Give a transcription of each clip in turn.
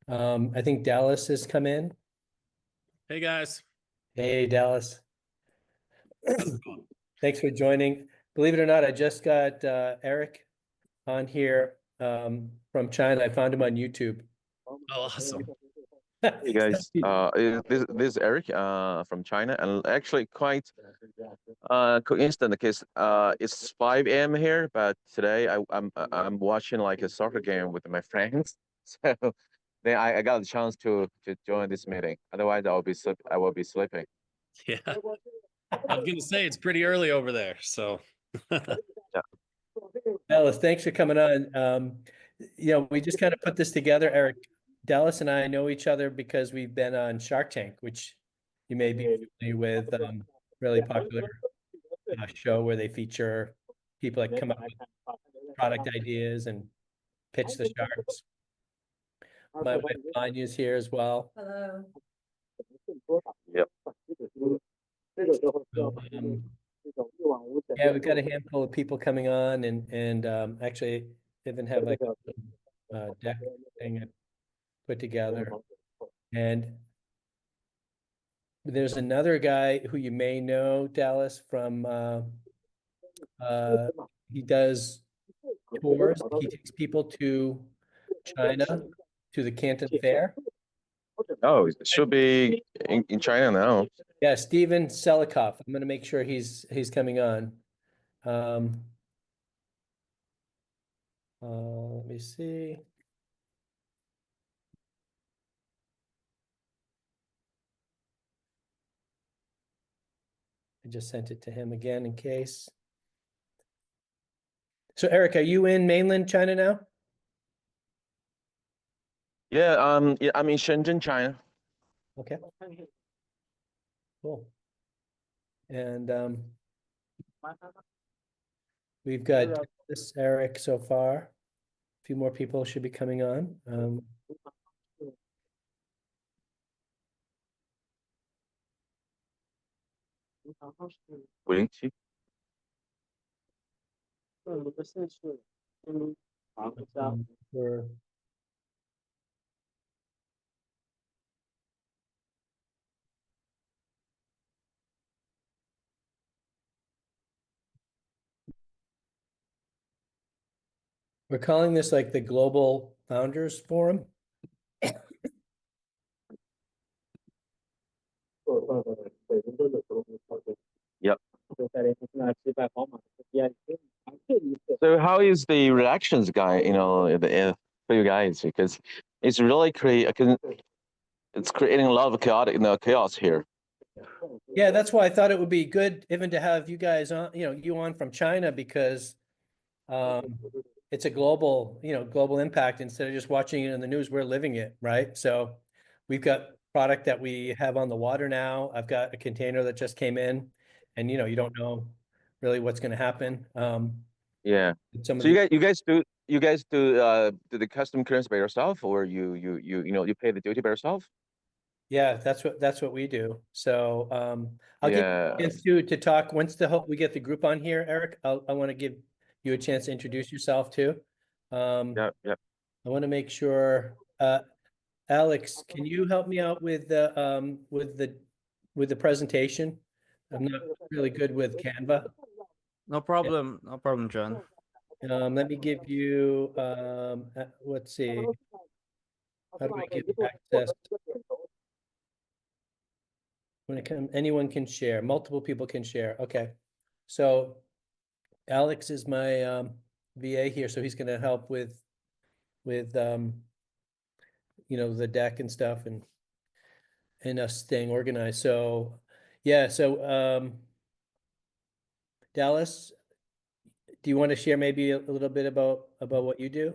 I think Dallas has come in. Hey guys. Hey, Dallas. How's it going? Thanks for joining. Believe it or not, I just got Eric on here from China. I found him on YouTube. Oh, awesome. Hey guys, this is Eric from China, and actually quite coincident because it's 5 a.m. here, but today I'm watching like a soccer game with my friends, so then I got a chance to join this meeting. Otherwise, I will be sleeping. Yeah. I was gonna say it's pretty early over there, so Yeah. Dallas, thanks for coming on. We just kind of put this together, Eric. Dallas and I know each other because we've been on Shark Tank, which you may be familiar with. Really popular show where they feature people that come up with product ideas and pitch the sharks. My wife Anya is here as well. Hello. Yep. So, yeah, we've got a handful of people coming on, and actually even have like a deck thing put together. And there's another guy who you may know, Dallas, from he does tours. He takes people to China, to the Canton Fair. Oh, it should be in China now. Yeah, Steven Selikoff. I'm going to make sure he's coming on. Let me see. I just sent it to him again in case. So Eric, are you in mainland China now? Yeah, yeah, I'm in Shenzhen, China. Okay, cool. And we've got this Eric so far. A few more people should be coming on. We're we're calling this like the Global Founders Forum. Yep. So how is the reactions, guy? For you guys, because it's really it's creating a lot of chaos here. Yeah, that's why I thought it would be good even to have you guys on, you on from China, because it's a global impact. Instead of just watching it in the news, we're living it, right? So we've got product that we have on the water now. I've got a container that just came in, and you don't know really what's going to happen. Yeah. Some of So the you guys do the custom clearance by yourself, or you pay the duty by yourself? Yeah, that's what we do. So I'll give you a Yeah. chance to talk once we get the group on here, Eric. I want to give you a chance to introduce yourself too. Yeah. Yeah. I want to make sure. Alex, can you help me out with the presentation? I'm not really good with Canva. No problem, John. Let me give you let's see. How do I give access? Anyone can share. Multiple people can share. Okay. So Alex is my VA here, so he's going to help with the deck and stuff, and us staying organized. So yeah, so Dallas, do you want to share maybe a little bit about what you do?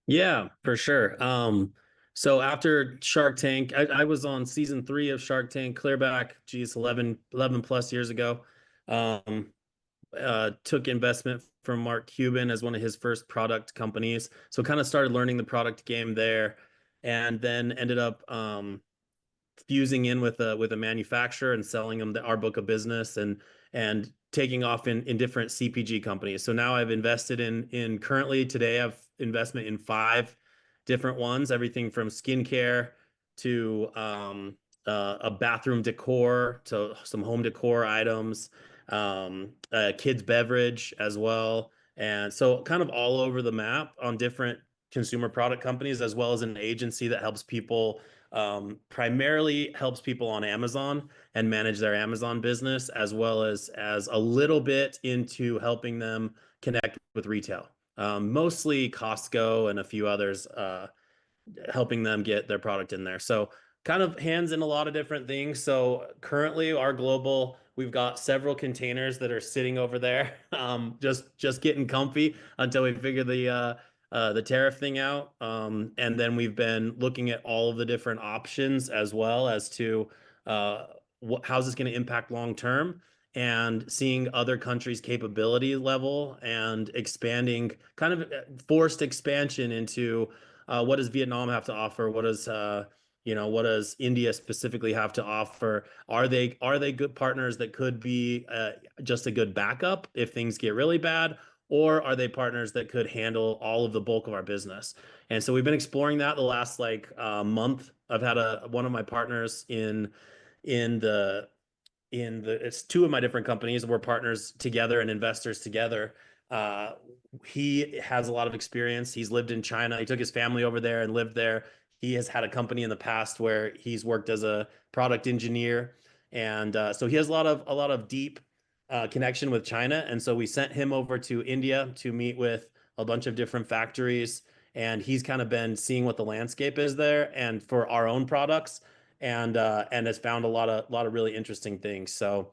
yeah, for sure. So after Shark Tank, I was on season 3 of Shark Tank, clear back, geez, 11 plus years ago. Took investment from Mark Cuban as one of his first product companies. So kind of started learning the product game there, and then ended up fusing in with a manufacturer and selling them our book of business, and taking off in different CPG companies. So now I've invested in currently today I have investment in 5 different ones, everything from skincare to a bathroom decor to some home decor items, kids beverage as well. And so kind of all over the map on different consumer product companies, as well as an agency that helps people, primarily helps people on Amazon and manage their Amazon business, as well as a little bit into helping them connect with retail. Mostly Costco and a few others, helping them get their product in there. So kind of hands in a lot of different things. So currently we've got several containers that are sitting over there, just getting comfy until we figure the tariff thing out. And then we've been looking at all of the different options as well as to how's this going to impact long term, and seeing other countries' capability level and expanding, kind of forced expansion into what does Vietnam have to offer? What does what does India specifically have to offer? Are they good partners that could be just a good backup if things get really bad? Or are they partners that could handle all of the bulk of our business? And so we've been exploring that the last month. I've had one of my partners in the it's two of my different companies. We're partners together and investors together. He has a lot of experience. He's lived in China. He took his family over there and lived there. He has had a company in the past where he's worked as a product engineer, and so he has a lot of deep connection with China. And so we sent him over to India to meet with a bunch of different factories, and he's kind of been seeing what the landscape is there, and for our own products, and has found a lot of really interesting things. So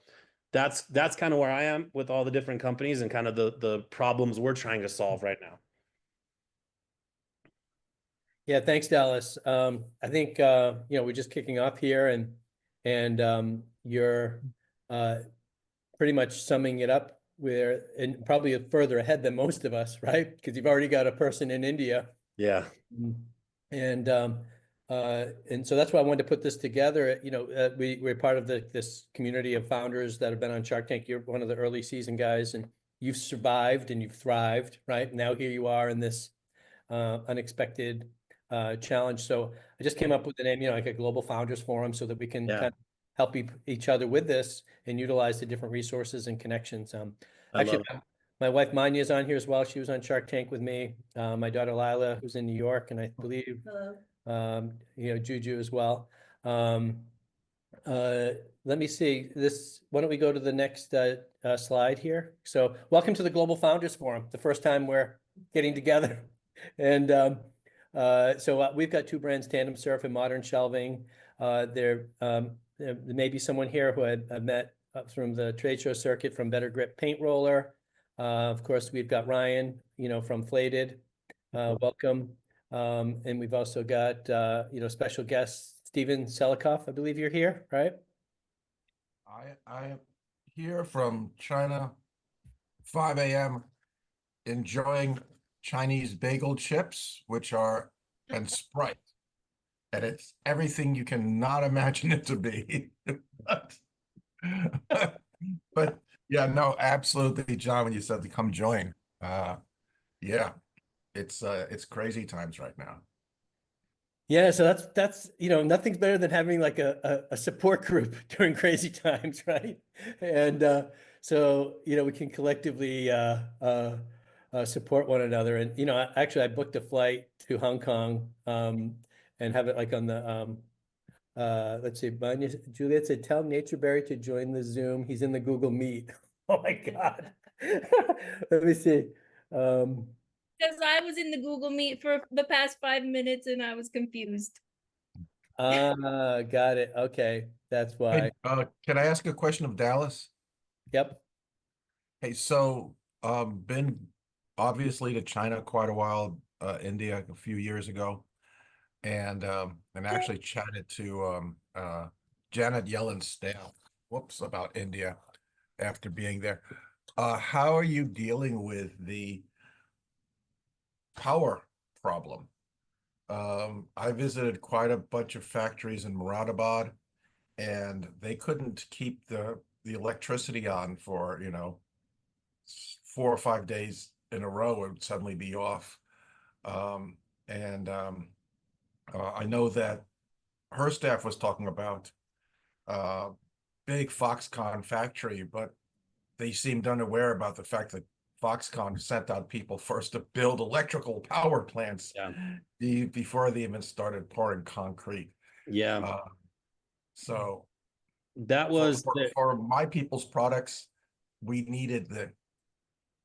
that's kind of where I am with all the different companies and kind of the problems we're trying to solve right now. Yeah, thanks, Dallas. I think we're just kicking off here, and you're pretty much summing it up and probably probably further ahead than most of us, right? Because you've already got a person in India. Yeah. And so that's why I wanted to put this together. We're part of this community of founders that have been on Shark Tank. You're one of the early season guys, and you've survived and you've thrived, right? Now here you are in this unexpected challenge. So I just came up with the name, like a Global Founders Forum, so that we can kind of help each other with this and utilize the different resources and connections. Actually, my wife Manya is on here as well. She was on Shark Tank with me. My daughter Lila, who's in New York, and I believe Juju as well. Let me see this. Why don't we go to the next slide here? So welcome to the Global Founders Forum, the first time we're getting together. And so we've got two brands, Tandem Surf and Modern Shelving. There may be someone here who I met from the trade show circuit from Better Grip Paint Roller. Of course, we've got Ryan, from Flated. Welcome. And we've also got, special guest, Steven Selikoff. I believe you're here, right? I am here from China, 5 a.m., enjoying Chinese bagel chips, and Sprite. And it's everything you cannot imagine it to be. But yeah, no, absolutely, John, when you said to come join. Yeah, it's crazy times right now. Yeah, so that's nothing's better than having like a support group during crazy times, right? And so we can collectively support one another. And actually, I booked a flight to Hong Kong and have it like on the let's see, Juliet said, tell Natureberry to join the Zoom. He's in the Google Meet. Oh my God. Let me see. Because I was in the Google Meet for the past 5 minutes and I was confused. Got it. Okay, that's why. Hey, can I ask a question of Dallas? Yep. Hey, so been obviously to China quite a while, India a few years ago, and actually chatted to Janet Yellen's staff. Whoops, about India after being there. How are you dealing with the power problem? I visited quite a bunch of factories in Moradabad, and they couldn't keep the electricity on for 4 or 5 days in a row. It would suddenly be off. And I know that her staff was talking about big Foxconn factory, but they seemed unaware about the fact that Foxconn sent out people first to build electrical power plants before they even started pouring concrete. Yeah. So That was for my people's products, we needed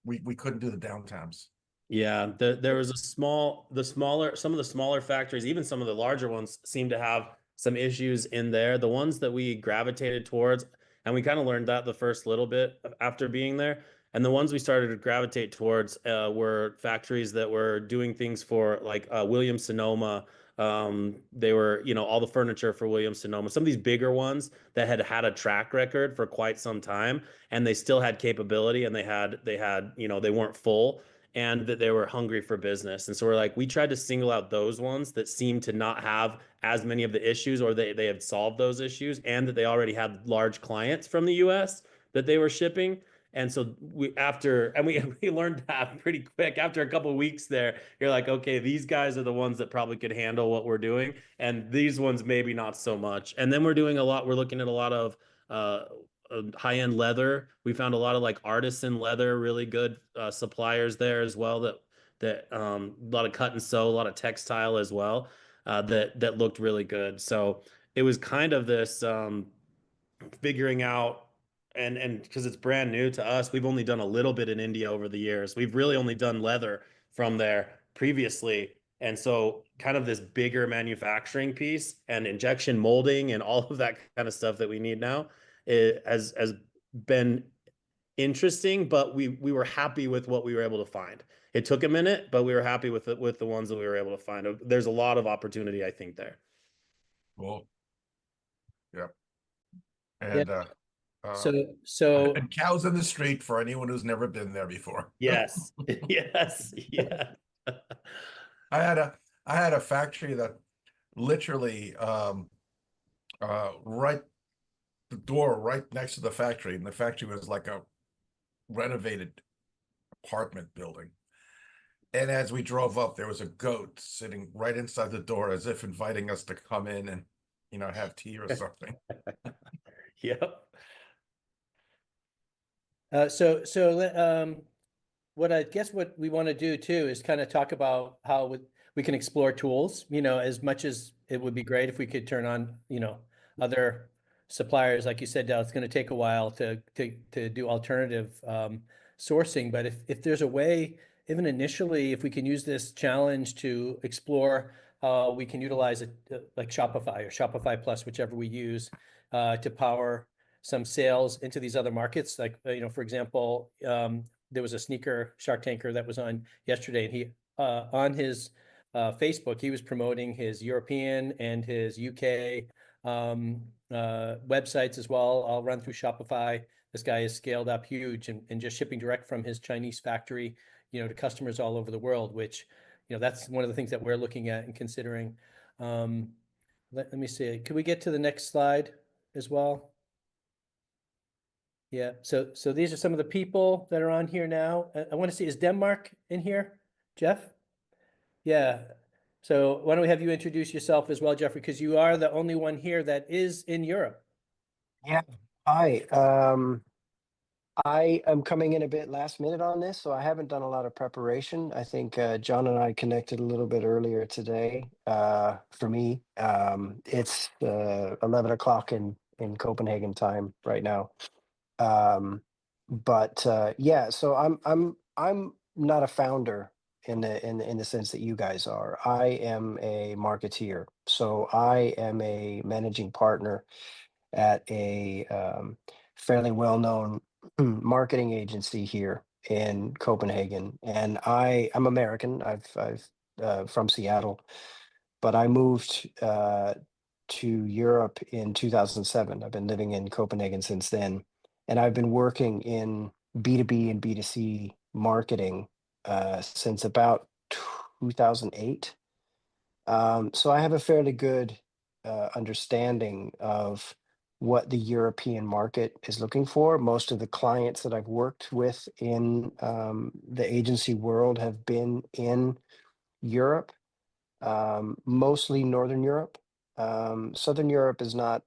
we couldn't do the downtimes. Yeah, there was some of the smaller factories, even some of the larger ones seem to have some issues in there. The ones that we gravitated towards, and we kind of learned that the first little bit after being there. And the ones we started to gravitate towards were factories that were doing things for like Williams Sonoma. They were, all the furniture for Williams Sonoma. Some of these bigger ones that had a track record for quite some time, and they still had capability, and they weren't full, and that they were hungry for business. And so we tried to single out those ones that seemed to not have as many of the issues, or they had solved those issues, and that they already had large clients from the US that they were shipping. And so we learned that pretty quick. After a couple of weeks there, you're like, okay, these guys are the ones that probably could handle what we're doing, and these ones maybe not so much. And then we're looking at a lot of high-end leather. We found a lot of like artisan leather, really good suppliers there as well, that a lot of cut and sew, a lot of textile as well, that looked really good. So it was kind of this figuring out, and because it's brand new to us, we've only done a little bit in India over the years. We've really only done leather from there previously. And so kind of this bigger manufacturing piece and injection molding and all of that kind of stuff that we need now, it has been interesting, but we were happy with what we were able to find. It took a minute, but we were happy with it, with the ones that we were able to find. There's a lot of opportunity, I think, there. Cool. Yep. And So and cows in the street for anyone who's never been there before. Yes. Yes. Yeah. I had a factory that literally right the door right next to the factory, and the factory was like a renovated apartment building. And as we drove up, there was a goat sitting right inside the door, as if inviting us to come in and have tea or something. Yep. What I guess what we want to do too is kind of talk about how we can explore tools, as much as it would be great if we could turn on, other suppliers. Like you said, Dal, it's going to take a while to do alternative sourcing. But if there's a way, even initially, if we can use this challenge to explore how we can utilize it, like Shopify or Shopify Plus, whichever we use, to power some sales into these other markets. Like, for example, there was a sneaker Shark Tanker that was on yesterday, and he on his Facebook, he was promoting his European and his UK websites as well. I'll run through Shopify. This guy is scaled up huge and just shipping direct from his Chinese factory, to customers all over the world, which, that's one of the things that we're looking at and considering. Let me see. Can we get to the next slide as well? Yeah, so these are some of the people that are on here now. I want to see, is Denmark in here, Jeff? Yeah. So why don't we have you introduce yourself as well, Jeffrey, because you are the only one here that is in Europe. Yeah. Hi. I am coming in a bit last minute on this, so I haven't done a lot of preparation. I think John and I connected a little bit earlier today. For me, it's 11 o'clock in Copenhagen time right now. But yeah, so I'm not a founder in the sense that you guys are. I am a marketeer, so I am a managing partner at a fairly well-known marketing agency here in Copenhagen, and I'm American. I've from Seattle, but I moved to Europe in 2007. I've been living in Copenhagen since then, and I've been working in B2B and B2C marketing since about 2008. So I have a fairly good understanding of what the European market is looking for. Most of the clients that I've worked with in the agency world have been in Europe. mostly Northern Europe. Southern Europe is not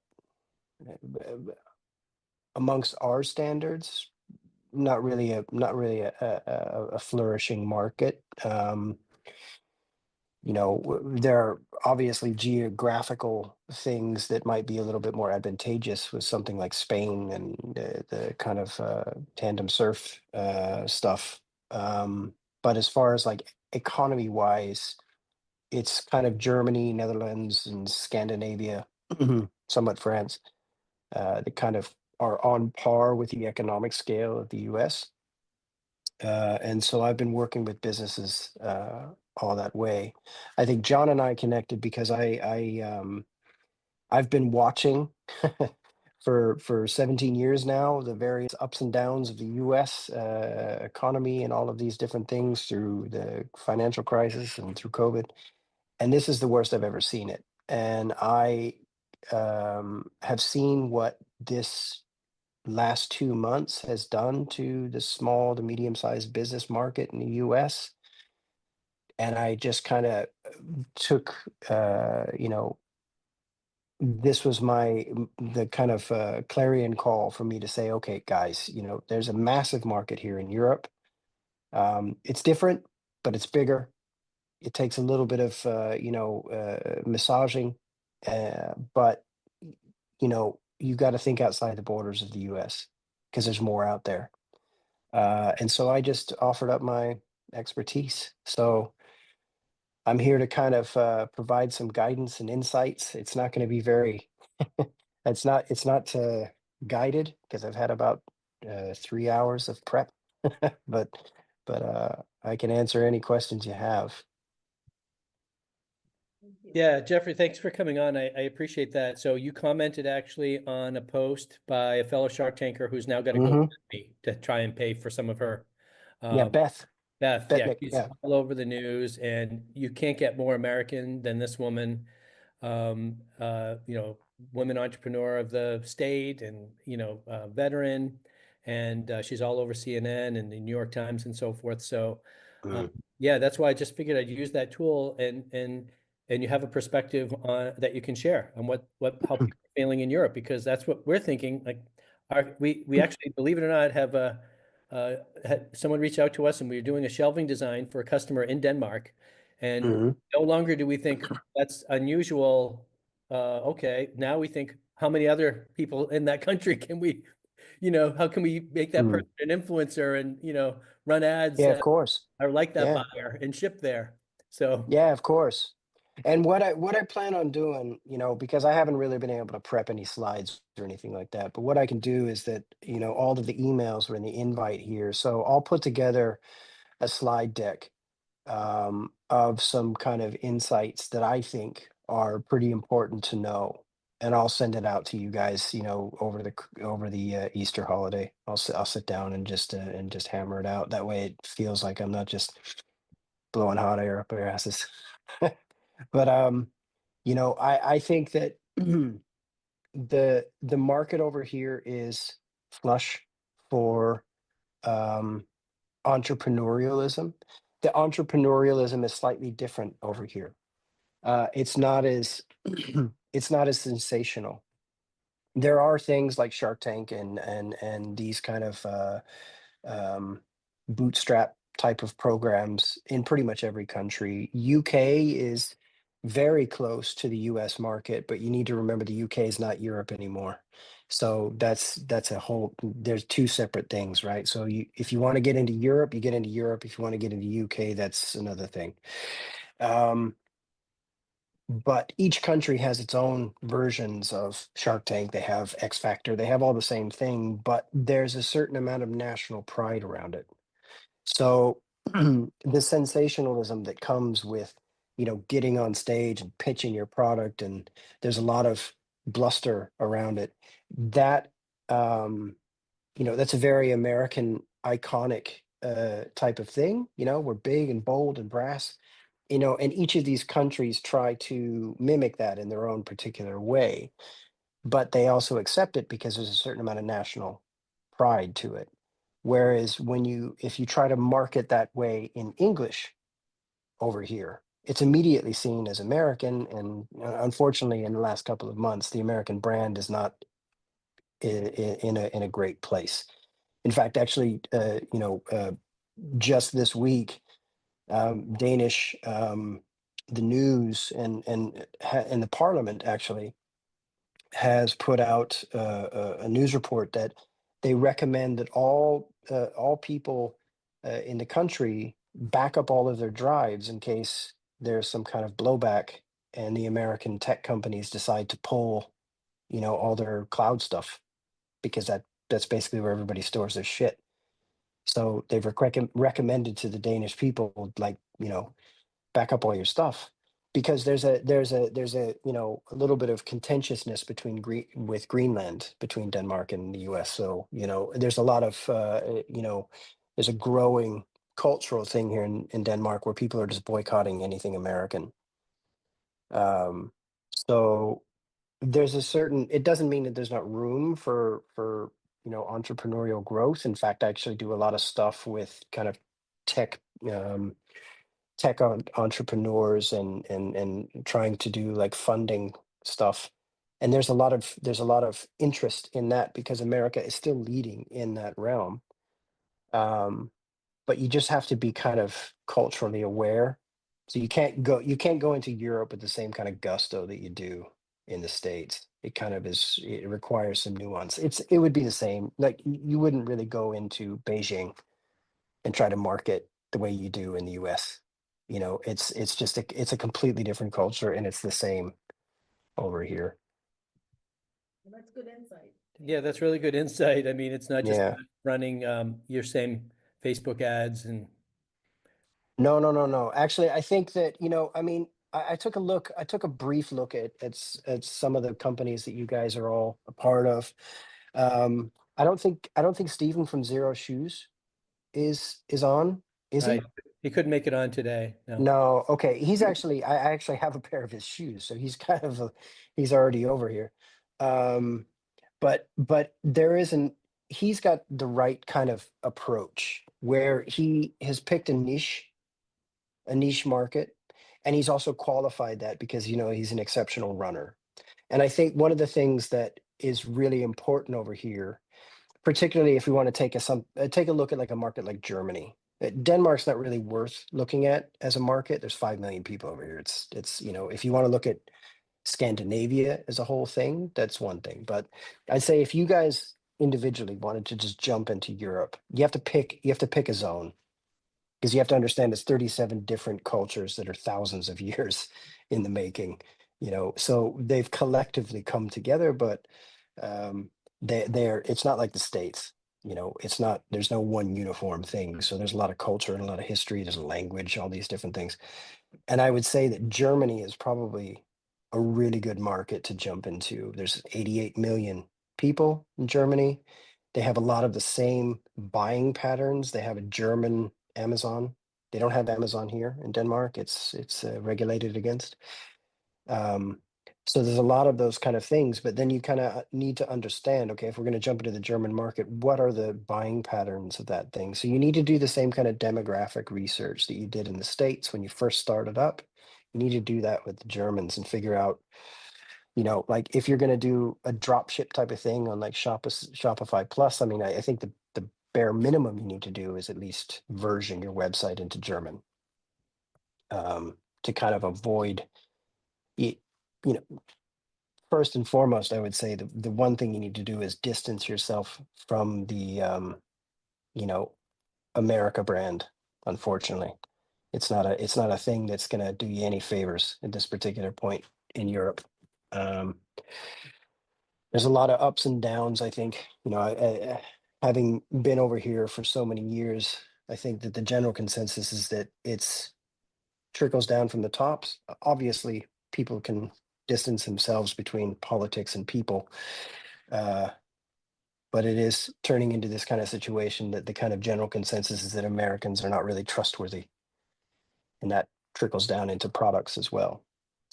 amongst our standards, not really a flourishing market. There are obviously geographical things that might be a little bit more advantageous with something like Spain and the kind of tandem surf stuff. But as far as like economy wise, it's kind of Germany, Netherlands, and Scandinavia, somewhat France, that kind of are on par with the economic scale of the US. And so I've been working with businesses all that way. I think John and I connected because I've been watching for 17 years now the various ups and downs of the U.S. Economy and all of these different things through the financial crisis and through COVID, and this is the worst I've ever seen it. And I have seen what this last 2 months has done to the small to medium-sized business market in the US. And I just kind of took, this was the kind of clarion call for me to say, okay, guys, there's a massive market here in Europe. It's different, but it's bigger. It takes a little bit of, massaging, but you've got to think outside the borders of the US because there's more out there. And so I just offered up my expertise. So I'm here to kind of provide some guidance and insights. It's not going to be very, it's not guided because I've had about 3 hours of prep, but I can answer any questions you have. Yeah, Jeffrey, thanks for coming on. I appreciate that. So you commented actually on a post by a fellow Shark Tanker who's now got to go Mhm. with me to try and pay for some of her. Yeah, Beth. Beth, Beth yeah, Nick, she's yeah. all over the news, and you can't get more American than this woman. Woman entrepreneur of the state, and veteran, and she's all over CNN and the New York Times and so forth. So, Mm. yeah, that's why I just figured I'd use that tool, and you have a perspective on that you can share on how people are feeling in Europe, because that's what we're thinking. Like, we actually, believe it or not, have had someone reach out to us, and we were doing a shelving design for a customer in Denmark, and Mhm. no longer do we think that's unusual. Okay, now we think, how many other people in that country can we, how can we make that Mm. person an influencer and, run ads Yeah, of course. or like that Yeah. buyer and ship there. So, Yeah, of course. And what I plan on doing, because I haven't really been able to prep any slides or anything like that, but what I can do is that, all of the emails were in the invite here. So I'll put together a slide deck of some kind of insights that I think are pretty important to know. And I'll send it out to you guys, over the Easter holiday. I'll sit down and just hammer it out. That way it feels like I'm not just blowing hot air up our asses. But I think that the market over here is flush for um, entrepreneurialism. The entrepreneurialism is slightly different over here. It's not as it's not as sensational. There are things like Shark Tank and these kind of um, bootstrap type of programs in pretty much every country. UK is very close to the US market, but you need to remember the UK is not Europe anymore. So that's a whole, there's two separate things, right? So if you want to get into Europe, you get into Europe. If you want to get into UK, that's another thing. But each country has its own versions of Shark Tank. They have X Factor, they have all the same thing, but there's a certain amount of national pride around it. So the sensationalism that comes with, getting on stage and pitching your product, and there's a lot of bluster around it. That, that's a very American iconic type of thing. We're big and bold and brass, and each of these countries try to mimic that in their own particular way, but they also accept it because there's a certain amount of national pride to it. Whereas if you try to market that way in English over here, it's immediately seen as American, and unfortunately, in the last couple of months, the American brand is not in a great place. In fact, actually, just this week, Danish, the news and the parliament actually has put out a news report that they recommend that all people in the country back up all of their drives in case there's some kind of blowback and the American tech companies decide to pull, all their cloud stuff, because that's basically where everybody stores their shit. So they've recommended to the Danish people, like, back up all your stuff, because there's a a little bit of contentiousness with Greenland, between Denmark and the US. So there's a lot of there's a growing cultural thing here in Denmark where people are just boycotting anything American. um so there's a certain, it doesn't mean that there's not room for entrepreneurial growth. In fact, I actually do a lot of stuff with kind of tech entrepreneurs, and trying to do like funding stuff. And there's a lot of interest in that because America is still leading in that realm. um but you just have to be kind of culturally aware. So you can't go into Europe with the same kind of gusto that you do in the States. It requires some nuance. It would be the same, like you wouldn't really go into Beijing and try to market the way you do in the US. It's a completely different culture, and it's the same over here. That's good insight. Yeah, that's really good insight. I mean, it's not just Yeah. running your same Facebook ads and No, no, no, no. Actually, I think that, I mean, I took a brief look at some of the companies that you guys are all a part of. I don't think Stephen from Zero Shoes is on, is he? I, he couldn't make it on today. No. No, okay. I actually have a pair of his shoes, so he's already over here. Um, but he's got the right kind of approach where he has picked a niche market, and he's also qualified that because he's an exceptional runner. And I think one of the things that is really important over here, particularly if we want to take a look at like a market like Germany. Denmark's not really worth looking at as a market. There's 5 million people over here. It's if you want to look at Scandinavia as a whole thing, that's one thing. But I'd say if you guys individually wanted to just jump into Europe, you have to pick a zone, because you have to understand it's 37 different cultures that are thousands of years in the making. So they've collectively come together, but um it's not like the States. There's no one uniform thing. So there's a lot of culture and a lot of history, there's a language, all these different things. And I would say that Germany is probably a really good market to jump into. There's 88 million people in Germany. They have a lot of the same buying patterns. They have a German Amazon. They don't have Amazon here in Denmark. It's regulated against. Um, so there's a lot of those kind of things, but then you kind of need to understand, okay, if we're going to jump into the German market, what are the buying patterns of that thing? So you need to do the same kind of demographic research that you did in the States when you first started up. You need to do that with the Germans and figure out, like if you're going to do a drop ship type of thing on like Shopify Plus. I mean, I think the bare minimum you need to do is at least version your website into German, to kind of avoid you, you know first and foremost. I would say the one thing you need to do is distance yourself from the you know America brand. Unfortunately, it's not a thing that's going to do you any favors at this particular point in Europe. um there's a lot of ups and downs. I think, having been over here for so many years, I think that the general consensus is that it's trickles down from the tops. Obviously, people can distance themselves between politics and people, uh, but it is turning into this kind of situation that the kind of general consensus is that Americans are not really trustworthy, and that trickles down into products as well.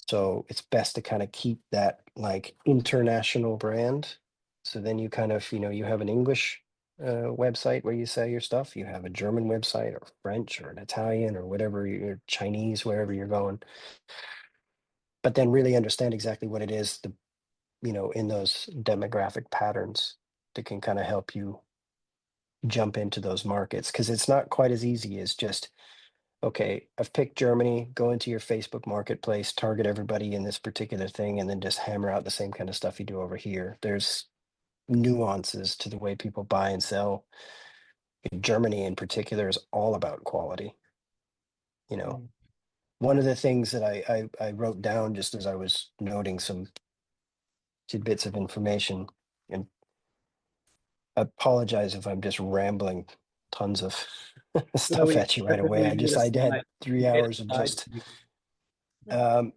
So it's best to kind of keep that like international brand. So then you kind of, you have an English website where you sell your stuff. You have a German website or French or an Italian or whatever, you're Chinese, wherever you're going. But then really understand exactly what it is, in those demographic patterns that can kind of help you jump into those markets. Because it's not quite as easy as just, okay, I've picked Germany, go into your Facebook marketplace, target everybody in this particular thing, and then just hammer out the same kind of stuff you do over here. There's nuances to the way people buy and sell. In Germany in particular is all about quality. One of the things that I wrote down just as I was noting some tidbits of information, and I apologize if I'm just rambling tons of stuff at you right away. I had 3 hours of just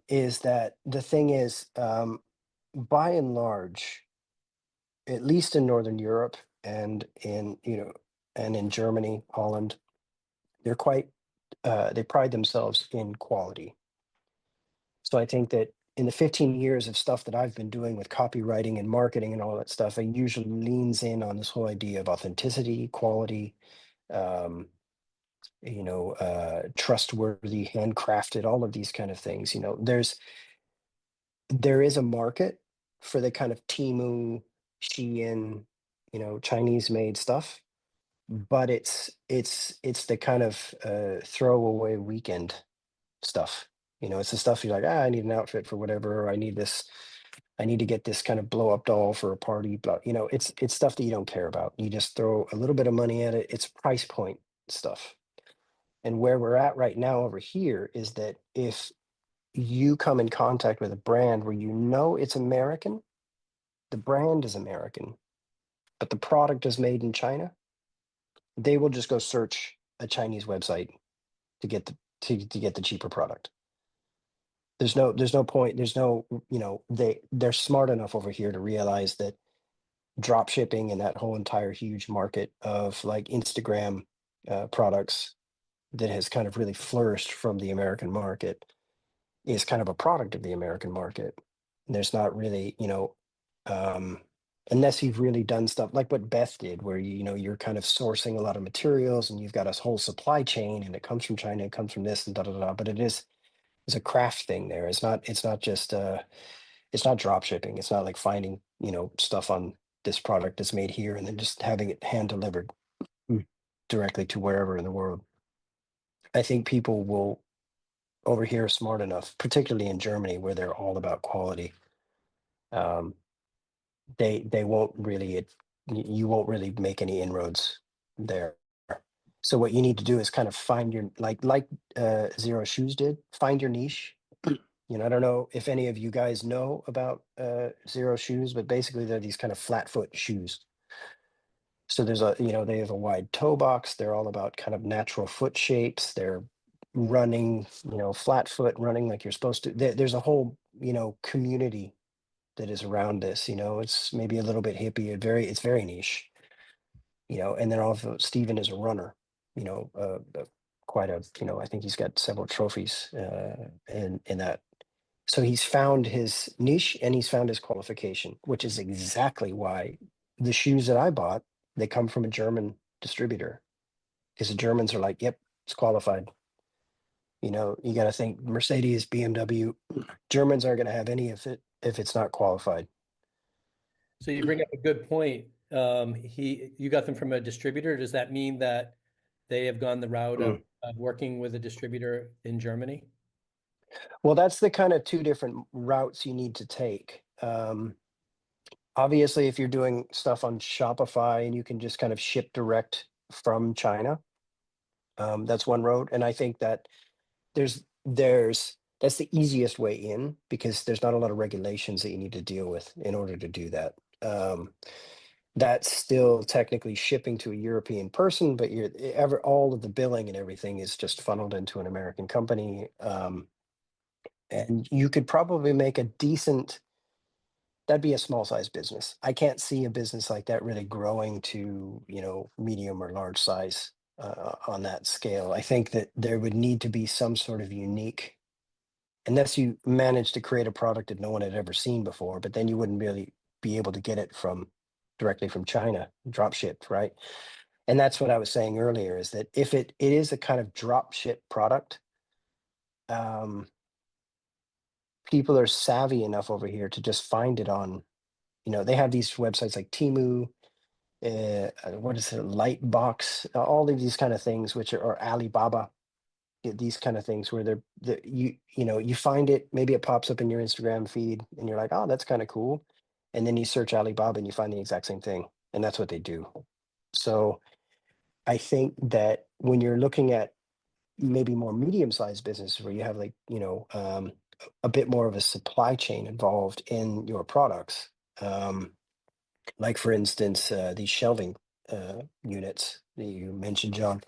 is that the thing is, by and large, at least in Northern Europe and in Germany, Holland, they're quite they pride themselves in quality. So I think that in the 15 years of stuff that I've been doing with copywriting and marketing and all that stuff, I usually leans in on this whole idea of authenticity, quality, um, trustworthy, handcrafted, all of these kind of things. There is a market for the kind of Temu, Shein, Chinese made stuff, but it's the kind of throwaway weekend stuff. It's the stuff you're like, I need an outfit for whatever, or I need to get this kind of blow up doll for a party. Blah, it's stuff that you don't care about. You just throw a little bit of money at it. It's price point stuff. And where we're at right now over here is that if you come in contact with a brand where it's American, the brand is American, but the product is made in China, they will just go search a Chinese website to get the cheaper product. There's no point. They're smart enough over here to realize that drop shipping and that whole entire huge market of like Instagram products that has kind of really flourished from the American market is kind of a product of the American market. There's not really, unless you've really done stuff like what Beth did, where you're kind of sourcing a lot of materials and you've got a whole supply chain and it comes from China, it comes from this and da da da. But it's a craft thing there. It's not just it's not drop shipping. It's not like finding, stuff on this product that's made here and then just having it hand delivered directly to wherever in the world. I think people will over here smart enough, particularly in Germany, where they're all about quality. They won't really you won't really make any inroads there. So what you need to do is kind of find your like Zero Shoes did, find your niche. I don't know if any of you guys know about Zero Shoes, but basically they're these kind of flat foot shoes. So they have a wide toe box. They're all about kind of natural foot shapes. They're running, flat foot running like you're supposed to. There's a whole, community that is around this. It's maybe a little bit hippie. It's very niche. And then also Steven is a runner. Quite a. I think he's got several trophies in that. So he's found his niche and he's found his qualification, which is exactly why the shoes that I bought, they come from a German distributor, because the Germans are like, yep, it's qualified. You got to think Mercedes, BMW, Germans aren't going to have any of it if it's not qualified. So you bring up a good point. You got them from a distributor. Does that mean that they have gone the route of working with a distributor in Germany? Well, that's the kind of two different routes you need to take. Obviously, if you're doing stuff on Shopify and you can just kind of ship direct from China, that's one road. And I think that that's the easiest way in, because there's not a lot of regulations that you need to deal with in order to do that. That's still technically shipping to a European person, but all of the billing and everything is just funneled into an American company. And you could probably make that'd be a small size business. I can't see a business like that really growing to, medium or large size on that scale. I think that there would need to be some sort of unique, unless you manage to create a product that no one had ever seen before, but then you wouldn't really be able to get it from directly from China, drop shipped, right? And that's what I was saying earlier, is that if it is a kind of drop ship product, people are savvy enough over here to just find it on, they have these websites like Temu, what is it, Lightbox, all of these kind of things, which are, or Alibaba, these kind of things where you find it, maybe it pops up in your Instagram feed and you're like, oh, that's kind of cool. And then you search Alibaba and you find the exact same thing. And that's what they do. So I think that when you're looking at maybe more medium-sized businesses where you have like, a bit more of a supply chain involved in your products, like for instance, these shelving units that you mentioned, John,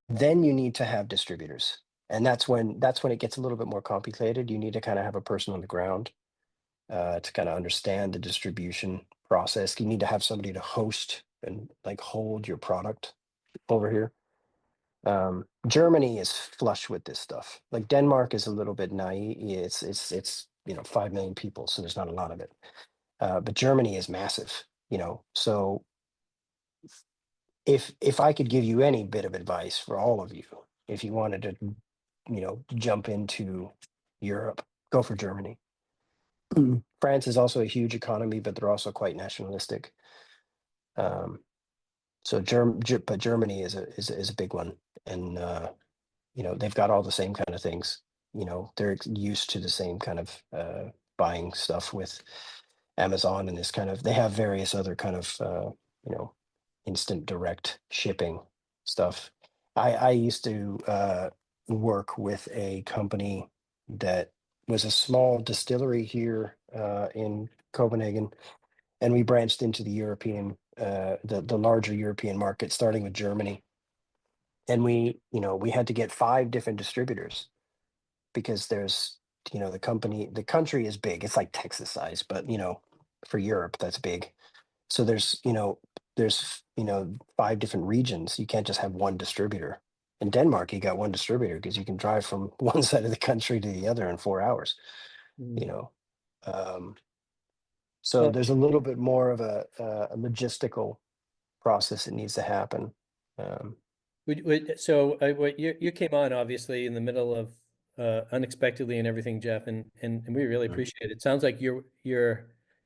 then you need to have distributors. And that's when it gets a little bit more complicated. You need to kind of have a person on the ground to kind of understand the distribution process. You need to have somebody to host and like hold your product over here. Germany is flush with this stuff. Like Denmark is a little bit naive. It's 5 million people, so there's not a lot of it. But Germany is massive, so if I could give you any bit of advice for all of you, if you wanted to, jump into Europe, go for Germany. France is also a huge economy, but they're also quite nationalistic. So but Germany is a big one, and they've got all the same kind of things. They're used to the same kind of buying stuff with Amazon and this kind of. They have various other kind of instant direct shipping stuff. I used to work with a company that was a small distillery here in Copenhagen, and we branched into the European, the larger European market, starting with Germany. And we had to get 5 different distributors because there's, the country is big. It's like Texas size, but for Europe, that's big. So there's 5 different regions. You can't just have one distributor. In Denmark, you got one distributor because you can drive from one side of the country to the other in 4 hours. So Well- there's a little bit more of a logistical process that needs to happen. So what you came on obviously in the middle of unexpectedly and everything, Jeff, and we really appreciate it. It sounds like you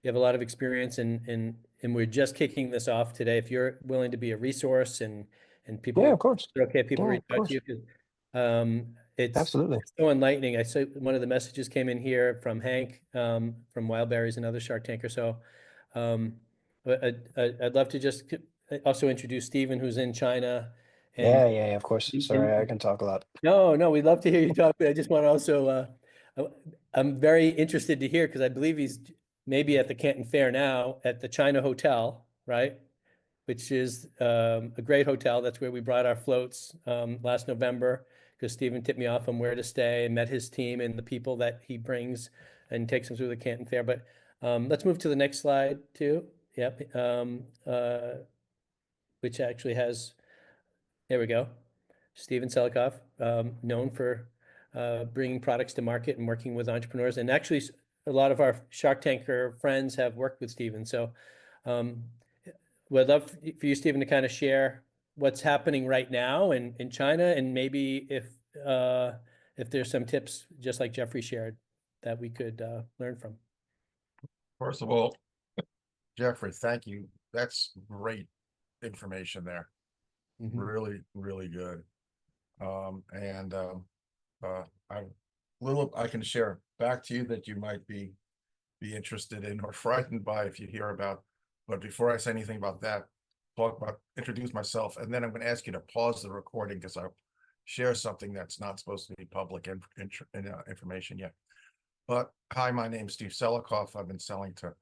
have a lot of experience and we're just kicking this off today. If you're willing to be a resource and people, Yeah, of course. okay, people Yeah, reach of out to you because it's Absolutely. so enlightening. I saw one of the messages came in here from Hank from Wildberries, another Shark Tanker. So I'd love to just also introduce Stephen, who's in China. And Yeah, of course. Sorry, I can talk a lot. no, we'd love to hear you talk. But I just want to also, I'm very interested to hear because I believe he's maybe at the Canton Fair now at the China Hotel, right? Which is a great hotel. That's where we brought our floats last November because Stephen tipped me off on where to stay and met his team and the people that he brings and takes them through the Canton Fair. But let's move to the next slide too. Yep. Which actually has, there we go. Stephen Selikoff, known for bringing products to market and working with entrepreneurs. And actually, a lot of our Shark Tanker friends have worked with Stephen. So we'd love for you, Stephen, to kind of share what's happening right now in China, and maybe if there's some tips, just like Jeffrey shared, that we could learn from. First of all, Jeffrey, thank you. That's great information there. Really, really good. I can share back to you that you might be interested in or frightened by if you hear about. But before I say anything about that, introduce myself, and then I'm going to ask you to pause the recording because I'll share something that's not supposed to be public information yet. But hi, my name's Steve Selikoff. I've been selling to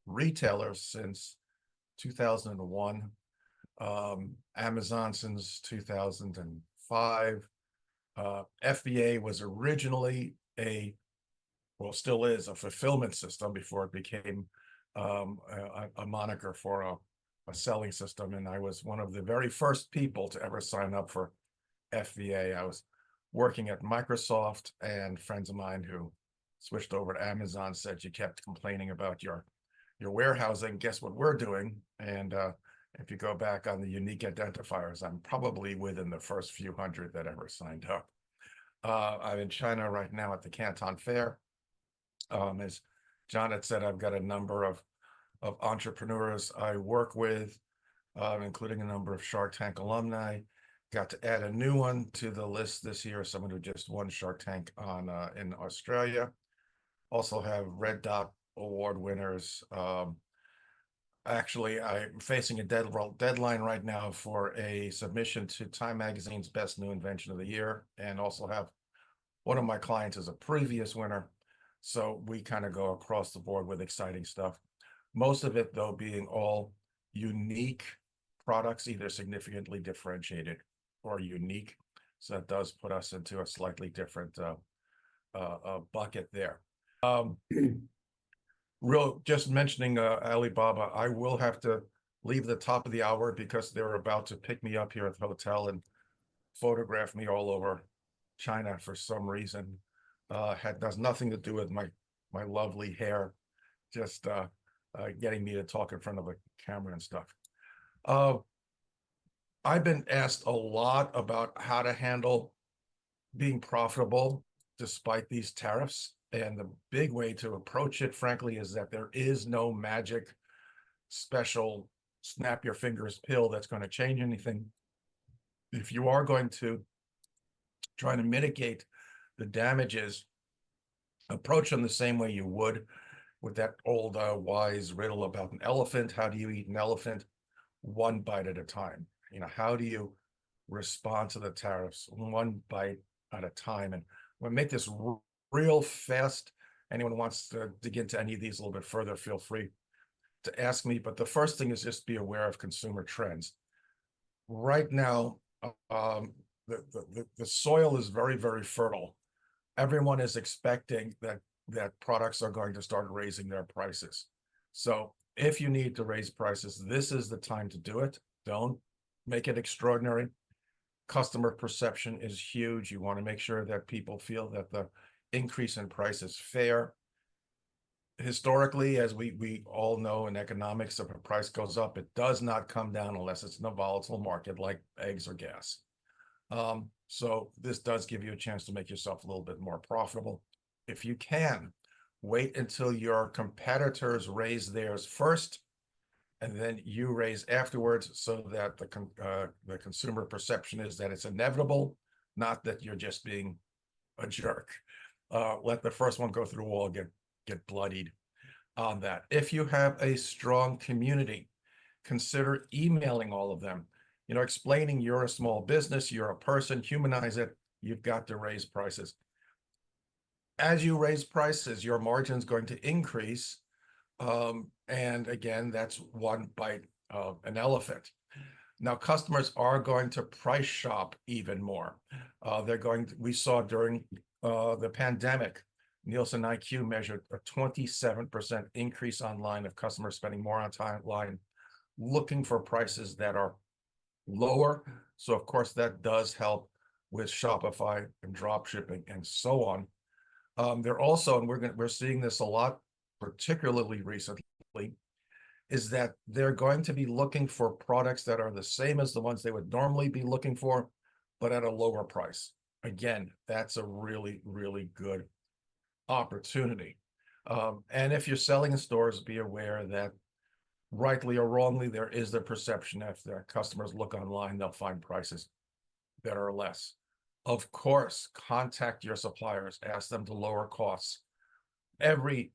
retailers since 2001, Amazon since 2005. FBA was originally still is a fulfillment system before it became a moniker for a selling system. And I was one of the very first people to ever sign up for FBA. I was working at Microsoft, and friends of mine who switched over to Amazon said you kept complaining about your your warehousing, guess what we're doing? And if you go back on the unique identifiers, I'm probably within the first few hundred that ever signed up. I'm in China right now at the Canton Fair. As John had said, I've got a number of entrepreneurs I work with, including a number of Shark Tank alumni. Got to add a new one to the list this year, someone who just won Shark Tank on in Australia. Also have Red Dot Award winners. Actually, I'm facing a deadline right now for a submission to Time Magazine's Best New Invention of the Year, and also have one of my clients is a previous winner. So we kind of go across the board with exciting stuff. Most of it, though, being all unique products, either significantly differentiated or unique. So that does put us into a slightly different bucket there. Just mentioning Alibaba, I will have to leave the top of the hour because they're about to pick me up here at the hotel and photograph me all over China for some reason. Does nothing to do with my lovely hair, just getting me to talk in front of a camera and stuff. I've been asked a lot about how to handle being profitable despite these tariffs. And the big way to approach it, frankly, is that there is no magic special snap your fingers pill that's going to change anything. If you are going to try to mitigate the damages, approach them the same way you would with that old wise riddle about an elephant. How do you eat an elephant? One bite at a time. How do you respond to the tariffs? One bite at a time. And we'll make this real fast. Anyone wants to dig into any of these a little bit further, feel free to ask me. But the first thing is just be aware of consumer trends. Right now, the soil is very, very fertile. Everyone is expecting that products are going to start raising their prices. So if you need to raise prices, this is the time to do it. Don't make it extraordinary. Customer perception is huge. You want to make sure that people feel that the increase in price is fair. Historically, as we all know in economics, if a price goes up, it does not come down unless it's in a volatile market like eggs or gas. So this does give you a chance to make yourself a little bit more profitable. If you can, wait until your competitors raise theirs first, and then you raise afterwards, so that the consumer perception is that it's inevitable, not that you're just being a jerk. Let the first one go through the wall, get bloodied on that. If you have a strong community, consider emailing all of them. Explaining you're a small business, you're a person, humanize it. You've got to raise prices. As you raise prices, your margin's going to increase. And again, that's one bite of an elephant. Now, customers are going to price shop even more. We saw during the pandemic, Nielsen IQ measured a 27% increase online of customers spending more on time online, looking for prices that are lower. So of course that does help with Shopify and drop shipping and so on. They're also, and we're seeing this a lot, particularly recently, is that they're going to be looking for products that are the same as the ones they would normally be looking for, but at a lower price. Again, that's a really, really good opportunity. And if you're selling in stores, be aware that rightly or wrongly, there is the perception if their customers look online, they'll find prices that are less. Of course, contact your suppliers, ask them to lower costs. Every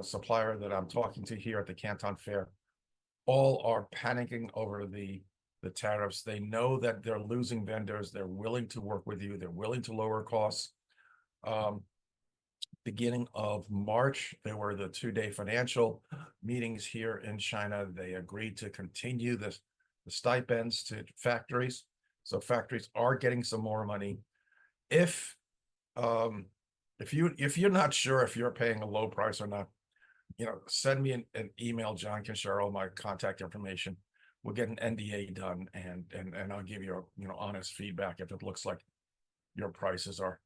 supplier that I'm talking to here at the Canton Fair, all are panicking over the tariffs. They know that they're losing vendors. They're willing to work with you. They're willing to lower costs. Beginning of March, there were the 2-day financial meetings here in China. They agreed to continue the stipends to factories. So factories are getting some more money. If you're not sure if you're paying a low price or not, send me an email. John can share all my contact information. We'll get an NDA done, and I'll give you honest feedback if it looks like your prices are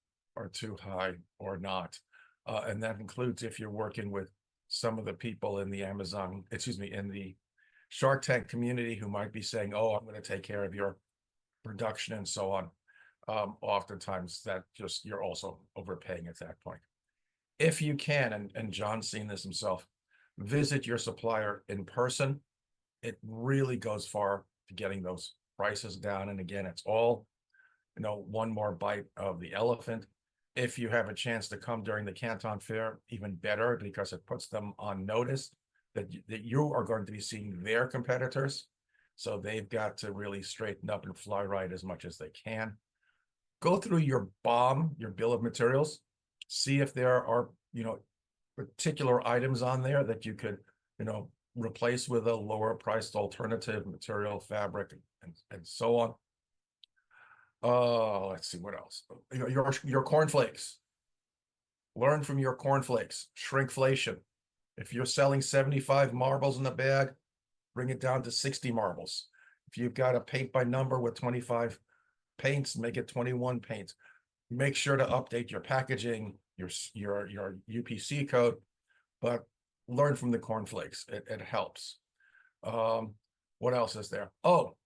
too high or not. And that includes if you're working with some of the people in the Amazon, excuse me, in the Shark Tank community who might be saying, oh, I'm going to take care of your production and so on. Oftentimes that just, you're also overpaying at that point. If you can, and John's seen this himself, visit your supplier in person. It really goes far to getting those prices down. And again, it's all, one more bite of the elephant. If you have a chance to come during the Canton Fair, even better, because it puts them on notice that you are going to be seeing their competitors. So they've got to really straighten up and fly right as much as they can. Go through your BOM, your bill of materials, see if there are, particular items on there that you could, replace with a lower priced alternative material, fabric, and so on. Let's see what else. Your cornflakes. Learn from your cornflakes. Shrinkflation. If you're selling 75 marbles in the bag, bring it down to 60 marbles. If you've got a paint by number with 25 paints, make it 21 paints. Make sure to update your packaging, your UPC code, but learn from the cornflakes. It helps. What else is there? Oh,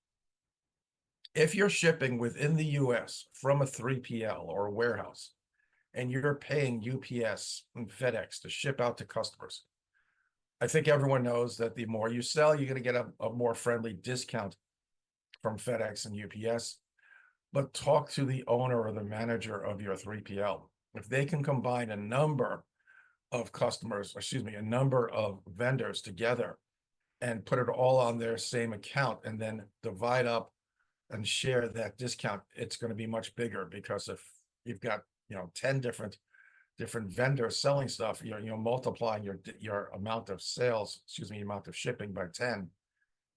if you're shipping within the US from a 3PL or a warehouse, and you're paying UPS and FedEx to ship out to customers, I think everyone knows that the more you sell, you're going to get a more friendly discount from FedEx and UPS. But talk to the owner or the manager of your 3PL. If they can combine a number of customers, a number of vendors together and put it all on their same account and then divide up and share that discount, it's going to be much bigger, because if you've got 10 different vendors selling stuff, you're multiplying your amount of sales, amount of shipping by 10,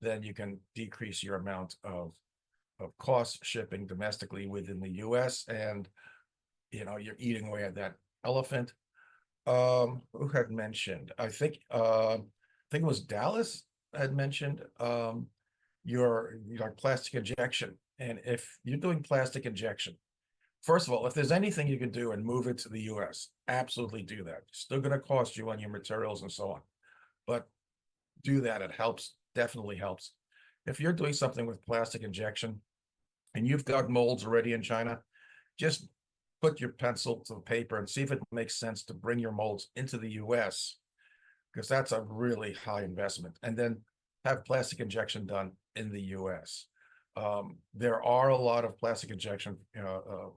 then you can decrease your amount of cost shipping domestically within the US, and you're eating away at that elephant. Who had mentioned, I think it was Dallas had mentioned your plastic injection. And if you're doing plastic injection, first of all, if there's anything you can do and move it to the US, absolutely do that. It's still going to cost you on your materials and so on, but do that. It helps, definitely helps. If you're doing something with plastic injection and you've got molds already in China, just put your pencil to the paper and see if it makes sense to bring your molds into the US, because that's a really high investment. And then have plastic injection done in the US. There are a lot of plastic injection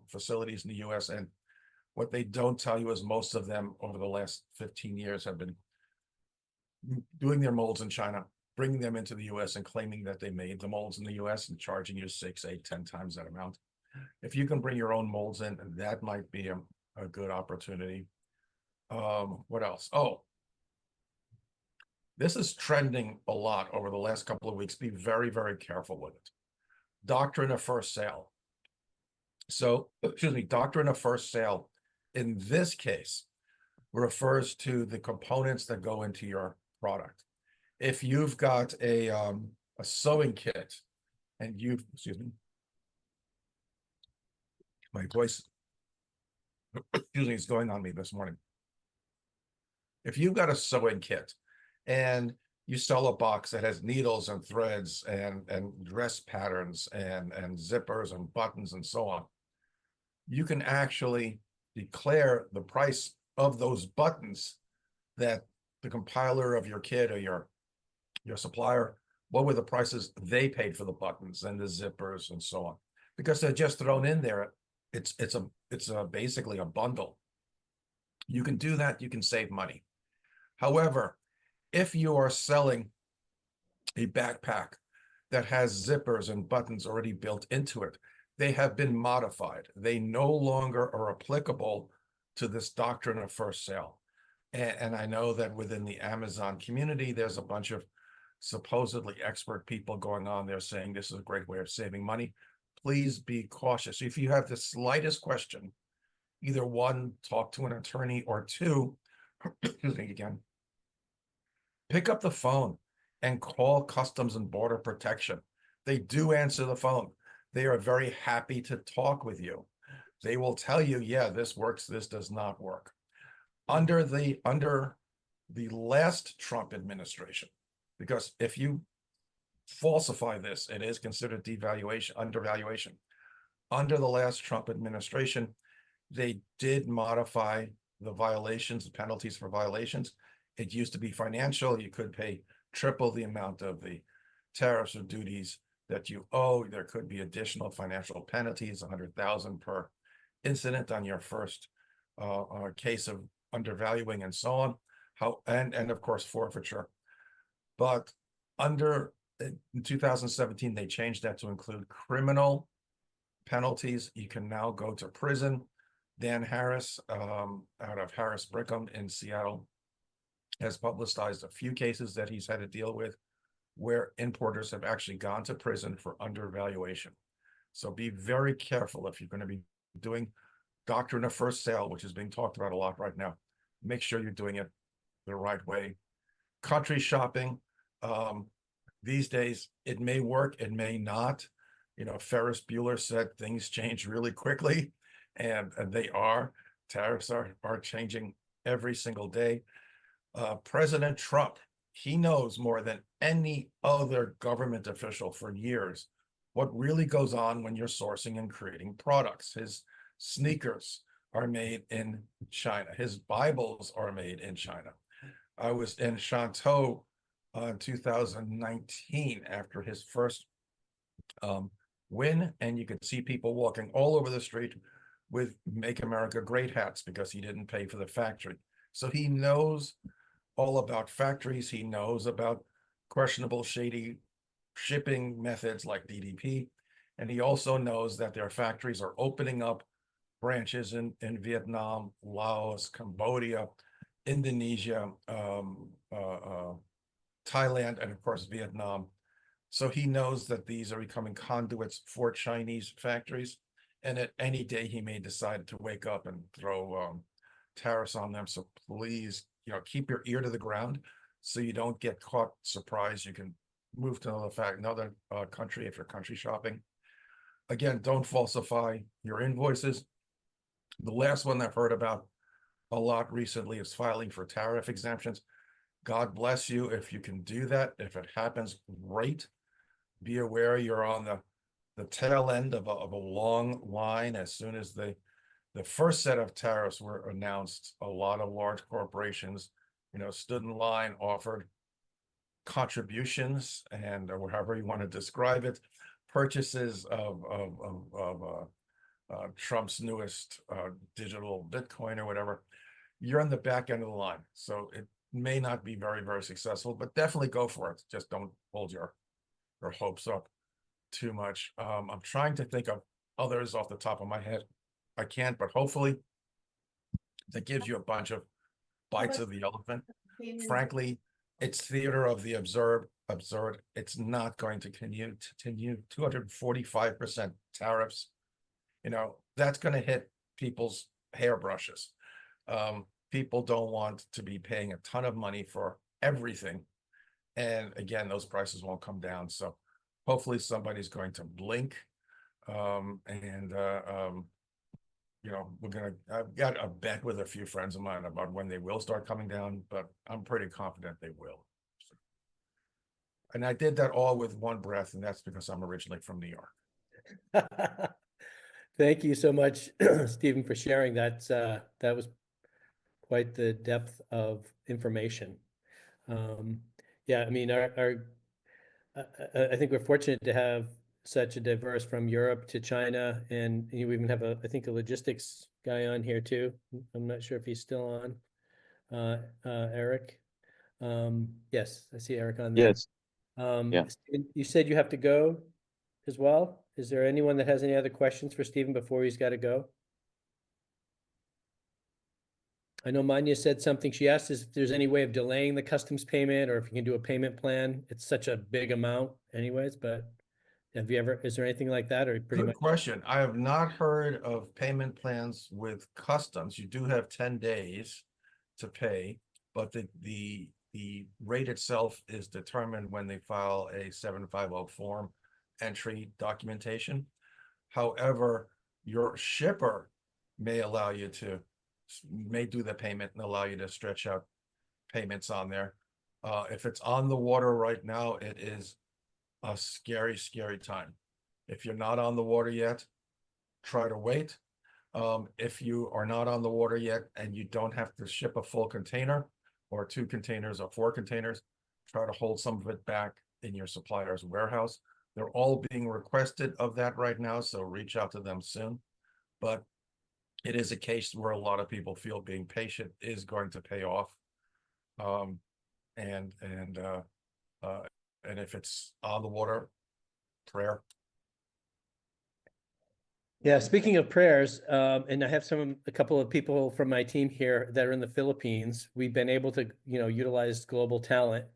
facilities in the US, and what they don't tell you is most of them over the last 15 years have been doing their molds in China, bringing them into the US and claiming that they made the molds in the US and charging you 6, 8, 10 times that amount. If you can bring your own molds in, that might be a good opportunity. What else? Oh, this is trending a lot over the last couple of weeks. Be very, very careful with it. Doctrine of first sale. So, doctrine of first sale in this case refers to the components that go into your product. If you've got a sewing kit and my voice, is going on me this morning. If you've got a sewing kit and you sell a box that has needles and threads and dress patterns and zippers and buttons and so on, you can actually declare the price of those buttons that the compiler of your kit or your supplier, what were the prices they paid for the buttons and the zippers and so on, because they're just thrown in there. It's basically a bundle. You can do that. You can save money. However, if you are selling a backpack that has zippers and buttons already built into it, they have been modified. They no longer are applicable to this doctrine of first sale. And I know that within the Amazon community, there's a bunch of supposedly expert people going on there saying this is a great way of saving money. Please be cautious. If you have the slightest question, either one, talk to an attorney, or two, again, pick up the phone and call Customs and Border Protection. They do answer the phone. They are very happy to talk with you. They will tell you, yeah, this works, this does not work. Under the last Trump administration, because if you falsify this, it is considered devaluation, undervaluation. Under the last Trump administration, they did modify the violations, the penalties for violations. It used to be financial. You could pay triple the amount of the tariffs or duties that you owe. There could be additional financial penalties, 100,000 per incident on your first case of undervaluing and so on. And of course forfeiture. But in 2017, they changed that to include criminal penalties. You can now go to prison. Dan Harris, out of Harris Brigham in Seattle, has publicized a few cases that he's had to deal with where importers have actually gone to prison for undervaluation. So be very careful if you're going to be doing doctrine of first sale, which is being talked about a lot right now. Make sure you're doing it the right way. Country shopping, these days, it may work, it may not. You know, Ferris Bueller said things change really quickly, and they are. Tariffs are changing every single day. President Trump, he knows more than any other government official for years what really goes on when you're sourcing and creating products. His sneakers are made in China. His Bibles are made in China. I was in Shantou in 2019 after his first win, and you could see people walking all over the street with Make America Great hats because he didn't pay for the factory. So he knows all about factories. He knows about questionable, shady shipping methods like DDP. And he also knows that their factories are opening up branches in Vietnam, Laos, Cambodia, Indonesia, Thailand, and of course, Vietnam. So he knows that these are becoming conduits for Chinese factories. And at any day, he may decide to wake up and throw tariffs on them. So please, keep your ear to the ground so you don't get caught surprised. You can move to another country if you're country shopping. Again, don't falsify your invoices. The last one I've heard about a lot recently is filing for tariff exemptions. God bless you if you can do that. If it happens, great. Be aware you're on the tail end of a long line. As soon as the first set of tariffs were announced, a lot of large corporations, stood in line, offered contributions, and or however you want to describe it, purchases of Trump's newest digital Bitcoin or whatever. You're on the back end of the line, so it may not be very, very successful, but definitely go for it. Just don't hold your hopes up too much. I'm trying to think of others off the top of my head. I can't, but hopefully that gives you a bunch of bites of the elephant. Frankly, it's theater of the absurd. It's not going to continue 245% tariffs. That's going to hit people's hairbrushes. People don't want to be paying a ton of money for everything. And again, those prices won't come down. So hopefully somebody's going to blink. I've got a bet with a few friends of mine about when they will start coming down, but I'm pretty confident they will. And I did that all with one breath, and that's because I'm originally from New York. Thank you so much, Stephen, for sharing that. That was quite the depth of information. Yeah, I mean, I think we're fortunate to have such a diverse from Europe to China, and we even have I think a logistics guy on here too. I'm not sure if he's still on. Eric. Yes, I see Eric on there. Yes. Yeah. Stephen, you said you have to go as well. Is there anyone that has any other questions for Stephen before he's got to go? I know Manya said something. She asked if there's any way of delaying the customs payment or if you can do a payment plan. It's such a big amount anyways, but is there anything like that or pretty Good much? question. I have not heard of payment plans with customs. You do have 10 days to pay, but the rate itself is determined when they file a 750 form entry documentation. However, your shipper may do the payment and allow you to stretch out payments on there. If it's on the water right now, it is a scary, scary time. If you're not on the water yet, try to wait. If you are not on the water yet and you don't have to ship a full container or 2 containers or 4 containers, try to hold some of it back in your supplier's warehouse. They're all being requested of that right now, so reach out to them soon. But it is a case where a lot of people feel being patient is going to pay off. And if it's on the water, prayer. Yeah, speaking of prayers, and I have a couple of people from my team here that are in the Philippines. We've been able to, utilize global talent.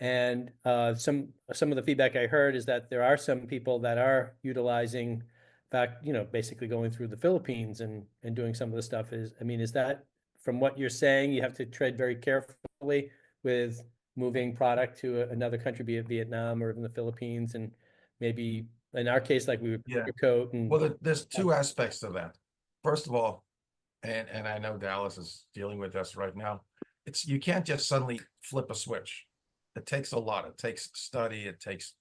And some of the feedback I heard is that there are some people that are utilizing, in fact, basically going through the Philippines and doing some of the stuff. Is that from what you're saying, you have to tread very carefully with moving product to another country, be it Vietnam or even the Philippines, and maybe in our case, like we would Yeah. coat and Well, there's 2 aspects to that. First of all, and I know Dallas is dealing with this right now, you can't just suddenly flip a switch. It takes a lot. It takes study, it takes,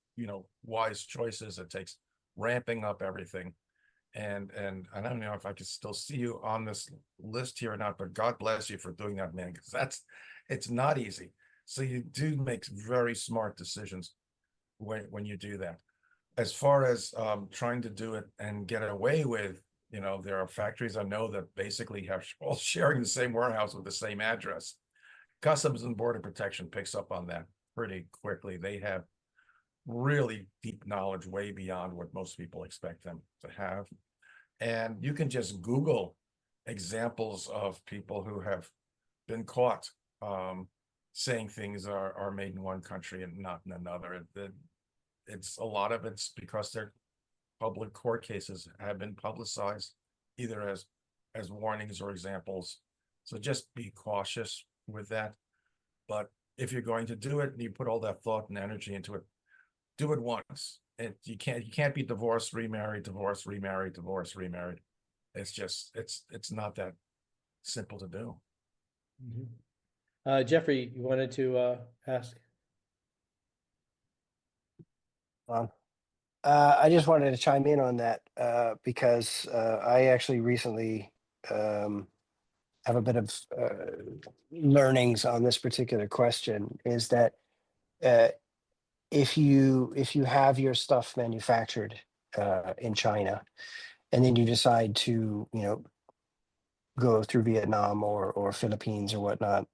wise choices, it takes ramping up everything. And I don't know if I could still see you on this list here or not, but God bless you for doing that, man, because it's not easy. So you do make very smart decisions when you do that. As far as trying to do it and get away with, there are factories I know that basically have all sharing the same warehouse with the same address. Customs and Border Protection picks up on that pretty quickly. They have really deep knowledge way beyond what most people expect them to have. And you can just Google examples of people who have been caught saying things are made in one country and not in another. A lot of it's because their public court cases have been publicized either as warnings or examples. So just be cautious with that. But if you're going to do it and you put all that thought and energy into it, do it once. And you can't be divorced, remarried, divorced, remarried, divorced, remarried. It's not that simple to do. Jeffrey, you wanted to ask? I just wanted to chime in on that because I actually recently have a bit of learnings on this particular question. Is that if you have your stuff manufactured in China, and then you decide to go through Vietnam or Philippines or whatnot,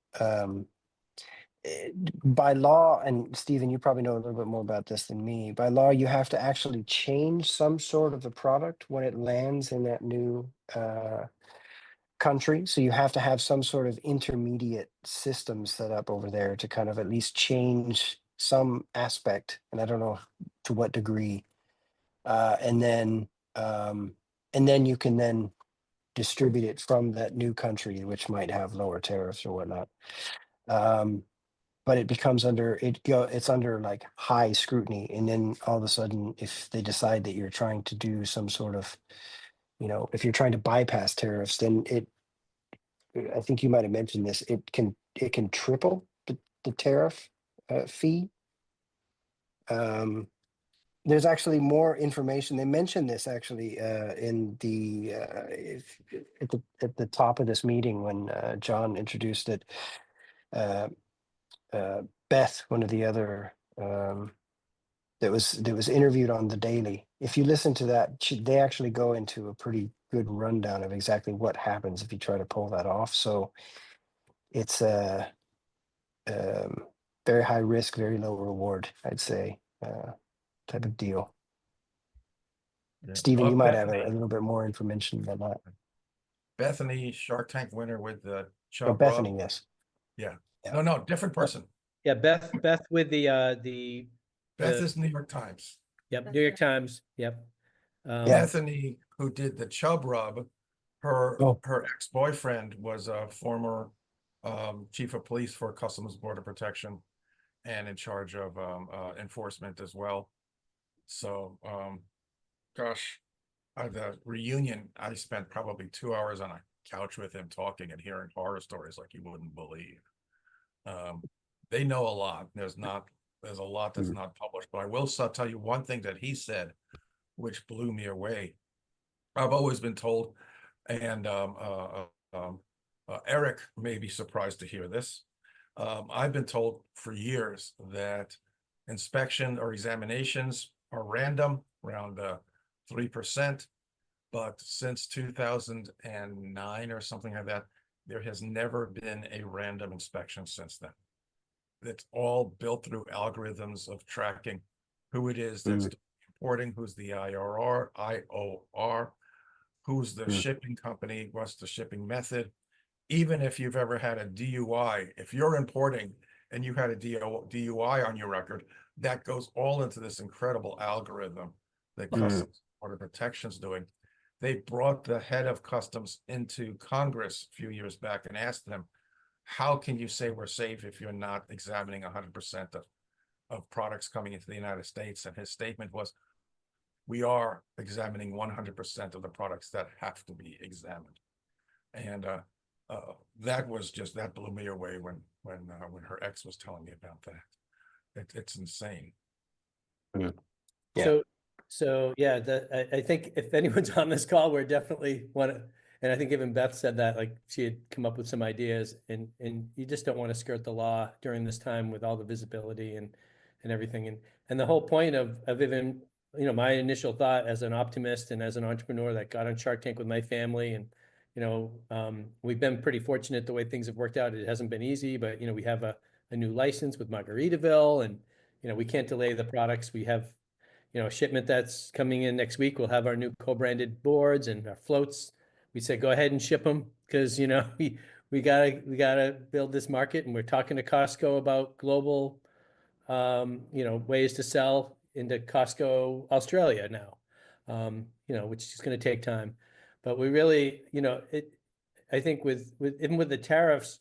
by law, and Stephen, you probably know a little bit more about this than me. By law, you have to actually change some sort of the product when it lands in that new country. So you have to have some sort of intermediate system set up over there to kind of at least change some aspect, and I don't know to what degree. And then you can then distribute it from that new country, which might have lower tariffs or whatnot. But it becomes it's under like high scrutiny. And then all of a sudden, if they decide that you're trying to do some sort of, if you're trying to bypass tariffs, then I think you might have mentioned this, it can triple the tariff fee. There's actually more information. They mentioned this actually in the at the top of this meeting when John introduced it. Beth, one of the other that was interviewed on the Daily. If you listen to that, they actually go into a pretty good rundown of exactly what happens if you try to pull that off. So it's a very high risk, very low reward, I'd say, type of deal. Yeah. Stephen, you might have a Bethany, little bit more information than that. Bethany, Shark Tank winner with the Oh, Chub Bethany, Rub. yes. Yeah. Yeah. No, different person. Yeah, Beth with the Beth is New York Times. Yep, New York Times. Yep. Yeah. Bethany, who did the Chub Rub, her Oh. ex-boyfriend was a former chief of police for Customs Border Protection and in charge of enforcement as well. So, gosh, the reunion, I spent probably 2 hours on a couch with him talking and hearing horror stories like you wouldn't believe. They know a lot. There's a lot that's not published, but I will tell you one thing that he said, which blew me away. I've always been told, and Eric may be surprised to hear this. I've been told for years that inspection or examinations are random, around 3%. But since 2009 or something like that, there has never been a random inspection since then. It's all built through algorithms of tracking who it is that's importing, who's the IOR, who's the shipping company, what's the shipping method. Even if you've ever had a DUI, if you're importing and you had a DUI on your record, that goes all into this incredible algorithm that Customs Border Protection's doing. They brought the head of customs into Congress a few years back and asked them, how can you say we're safe if you're not examining 100% of products coming into the United States? And his statement was, we are examining 100% of the products that have to be examined. And that blew me away when her ex was telling me about that. It's insane. Yeah. So yeah, I think if anyone's on this call, we're definitely and I think even Beth said that, like she had come up with some ideas, and you just don't want to skirt the law during this time with all the visibility and everything. And the whole point of even, my initial thought as an optimist and as an entrepreneur that got on Shark Tank with my family, and we've been pretty fortunate the way things have worked out. It hasn't been easy, but we have a new license with Margaritaville, and we can't delay the products. We have a shipment that's coming in next week. We'll have our new co-branded boards and our floats. We said, go ahead and ship them because, we gotta build this market, and we're talking to Costco about global, ways to sell into Costco Australia now, which is going to take time. But we really, I think even with the tariffs,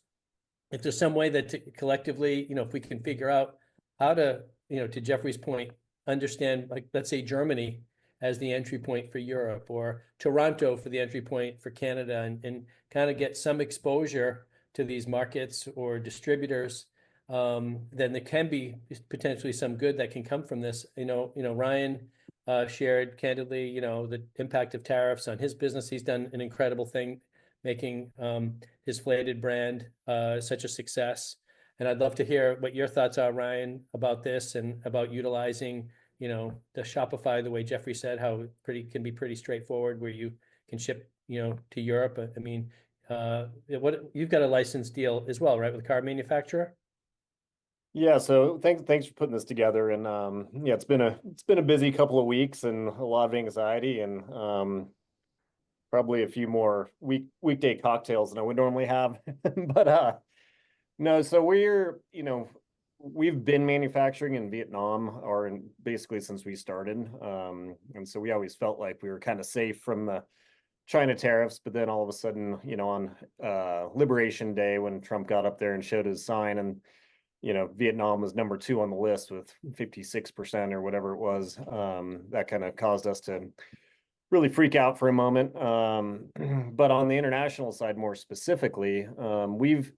if there's some way that collectively, if we can figure out how to, to Jeffrey's point, understand, like, let's say Germany as the entry point for Europe, or Toronto for the entry point for Canada, and kind of get some exposure to these markets or distributors, then there can be potentially some good that can come from this. Ryan shared candidly, the impact of tariffs on his business. He's done an incredible thing making his Flated brand such a success. And I'd love to hear what your thoughts are, Ryan, about this and about utilizing, the Shopify the way Jeffrey said, how it can be pretty straightforward where you can ship, to Europe. I mean, you've got a license deal as well, right, with a car manufacturer? Yeah, so thanks for putting this together, and yeah, it's been a busy couple of weeks and a lot of anxiety, and probably a few more weekday cocktails than I would normally have. But no, so we've been manufacturing in Vietnam basically since we started. And so we always felt like we were kind of safe from the China tariffs, but then all of a sudden, on Liberation Day, when Trump got up there and showed his sign, and Vietnam was number 2 on the list with 56% or whatever it was, that kind of caused us to really freak out for a moment. But on the international side, more specifically, we've,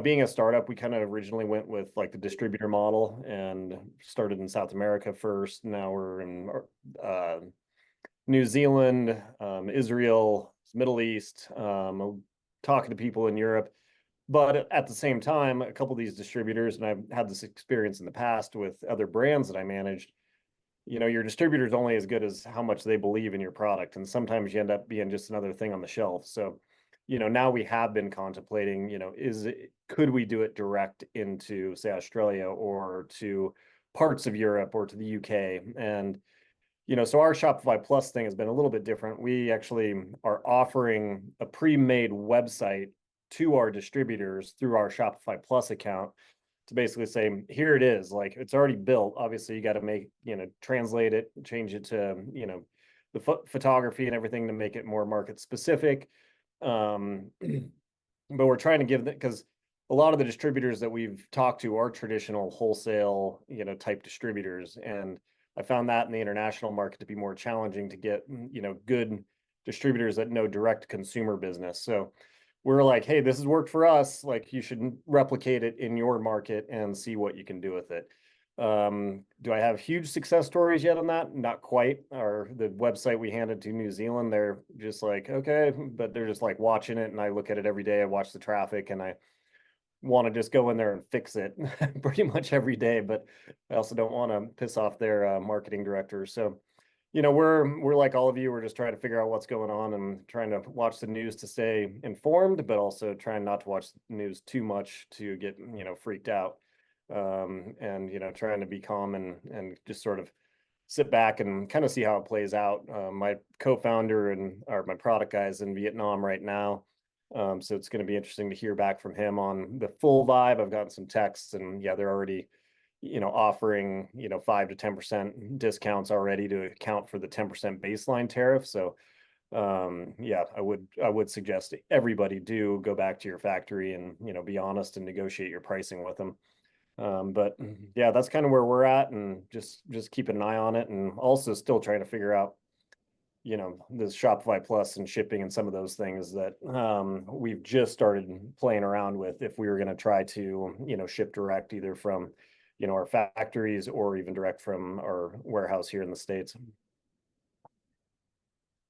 being a startup, we kind of originally went with like the distributor model and started in South America first. Now we're in New Zealand, Israel, Middle East, talking to people in Europe. But at the same time, a couple of these distributors, and I've had this experience in the past with other brands that I managed, your distributor is only as good as how much they believe in your product. And sometimes you end up being just another thing on the shelf. So, now we have been contemplating, could we do it direct into, say, Australia or to parts of Europe or to the UK? And, so our Shopify Plus thing has been a little bit different. We actually are offering a pre-made website to our distributors through our Shopify Plus account to basically say, here it is, like it's already built. Obviously you got to translate it, change it to, the photography and everything to make it more market specific. But we're trying to give that, because a lot of the distributors that we've talked to are traditional wholesale, type distributors. And I found that in the international market to be more challenging to get, good distributors that know direct consumer business. So we're like, hey, this has worked for us. Like, you should replicate it in your market and see what you can do with it. Do I have huge success stories yet on that? Not quite. Or the website we handed to New Zealand, they're just like, okay, but they're just like watching it, and I look at it every day. I watch the traffic, and I want to just go in there and fix it pretty much every day. But I also don't want to piss off their marketing director. So, you know, we're like all of you. We're just trying to figure out what's going on and trying to watch the news to stay informed, but also trying not to watch the news too much to get, you know, freaked out. And, you know, trying to be calm and just sort of sit back and kind of see how it plays out. My co-founder and or my product guy is in Vietnam right now. So it's going to be interesting to hear back from him on the full vibe. I've gotten some texts, and yeah, they're already, you know, offering, you know, 5 to 10% discounts already to account for the 10% baseline tariff. So yeah, I would suggest everybody do go back to your factory and, you know, be honest and negotiate your pricing with them. But yeah, that's kind of where we're at, and just keeping an eye on it, and also still trying to figure out, you know, this Shopify Plus and shipping and some of those things that we've just started playing around with if we were going to try to, you know, ship direct either from, you know, our factories or even direct from our warehouse here in the States.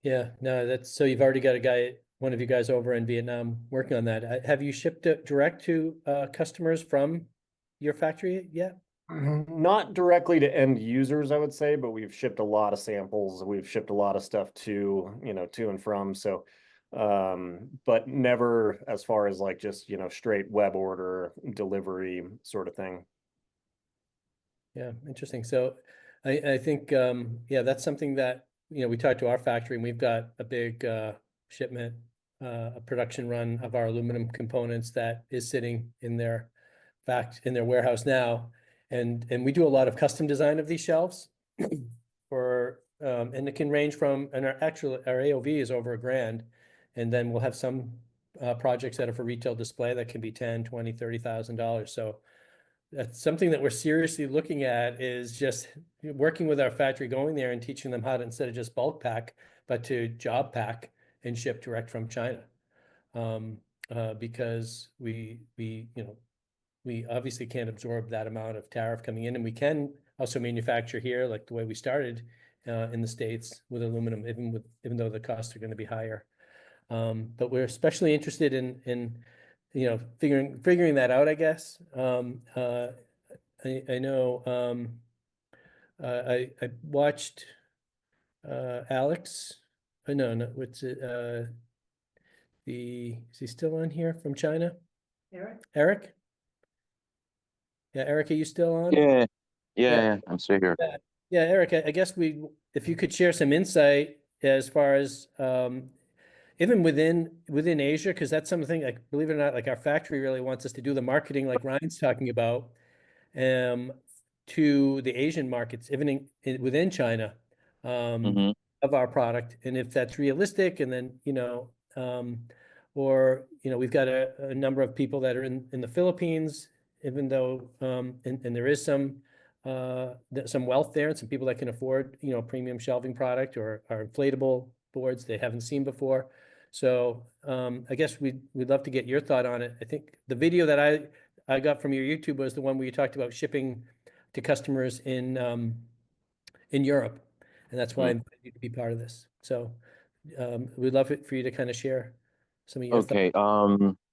Yeah, no, that's, so you've already got a guy, one of you guys over in Vietnam working on that. Have you shipped it direct to customers from your factory yet? Not directly to end users, I would say, but we've shipped a lot of samples. We've shipped a lot of stuff to, you know, to and from. So, but never as far as like just, you know, straight web order delivery sort of thing. Yeah, interesting. So I think, yeah, that's something that, you know, we talked to our factory, and we've got a big shipment, a production run of our aluminum components that is sitting in their warehouse now. And we do a lot of custom design of these shelves for, and it can range from, and our AOV is over $1,000. And then we'll have some projects that are for retail display that can be $10, $20, $30,000. So that's something that we're seriously looking at, is just working with our factory, going there and teaching them how to, instead of just bulk pack, but to job pack and ship direct from China. Because we, you know, we obviously can't absorb that amount of tariff coming in, and we can also manufacture here, like the way we started in the States with aluminum, even though the costs are going to be higher. But we're especially interested in you know, figuring that out, I guess. I know I watched Alex. No, what's it? Is he still on here from China? Eric? Yeah, Eric, are you still on? Yeah, I'm still here. Yeah, Eric, I guess if you could share some insight as far as even within Asia, because that's something, like, believe it or not, like our factory really wants us to do the marketing like Ryan's talking about, to the Asian markets, even within China, Mhm. of our product. And if that's realistic, and then, you know, or, you know, we've got a number of people that are in the Philippines, even though, and there is some wealth there, and some people that can afford, you know, premium shelving product or inflatable boards they haven't seen before. So I guess we'd love to get your thought on it. I think the video that I got from your YouTube was the one where you talked about shipping to customers in Europe, and that's why I invited you to be part of this. So we'd love it for you to kind of share some of your thoughts. Okay.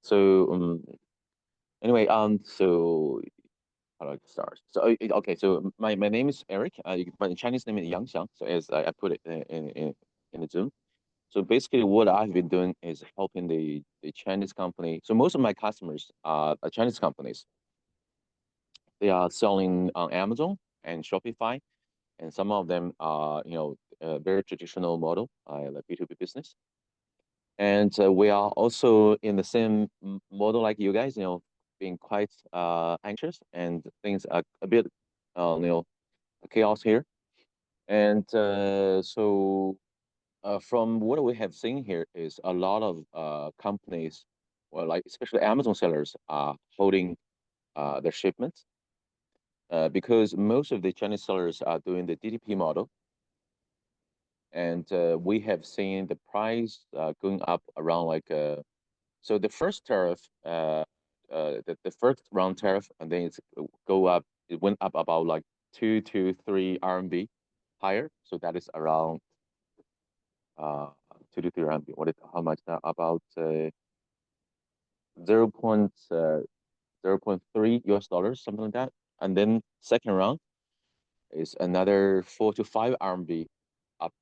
So anyway, so how do I start? So okay. So my name is Eric. My Chinese name is Yang Xiang. So as I put it in the Zoom. So basically, what I've been doing is helping the Chinese company. So most of my customers are Chinese companies. They are selling on Amazon and Shopify, and some of them are, you know, very traditional model, like B2B business. And we are also in the same model like you guys, you know, being quite anxious, and things are a bit, you know, chaos here. And so from what we have seen here is a lot of companies, well, like especially Amazon sellers, are holding their shipments because most of the Chinese sellers are doing the DDP model. And we have seen the price going up around like So the first tariff, the first round tariff, and then it's go up. It went up about like 2 to 3 RMB higher. So that is around 2 to 3 RMB. How much now? About 0.3 US dollars, something like that. And then second round is another 4 to 5 RMB up.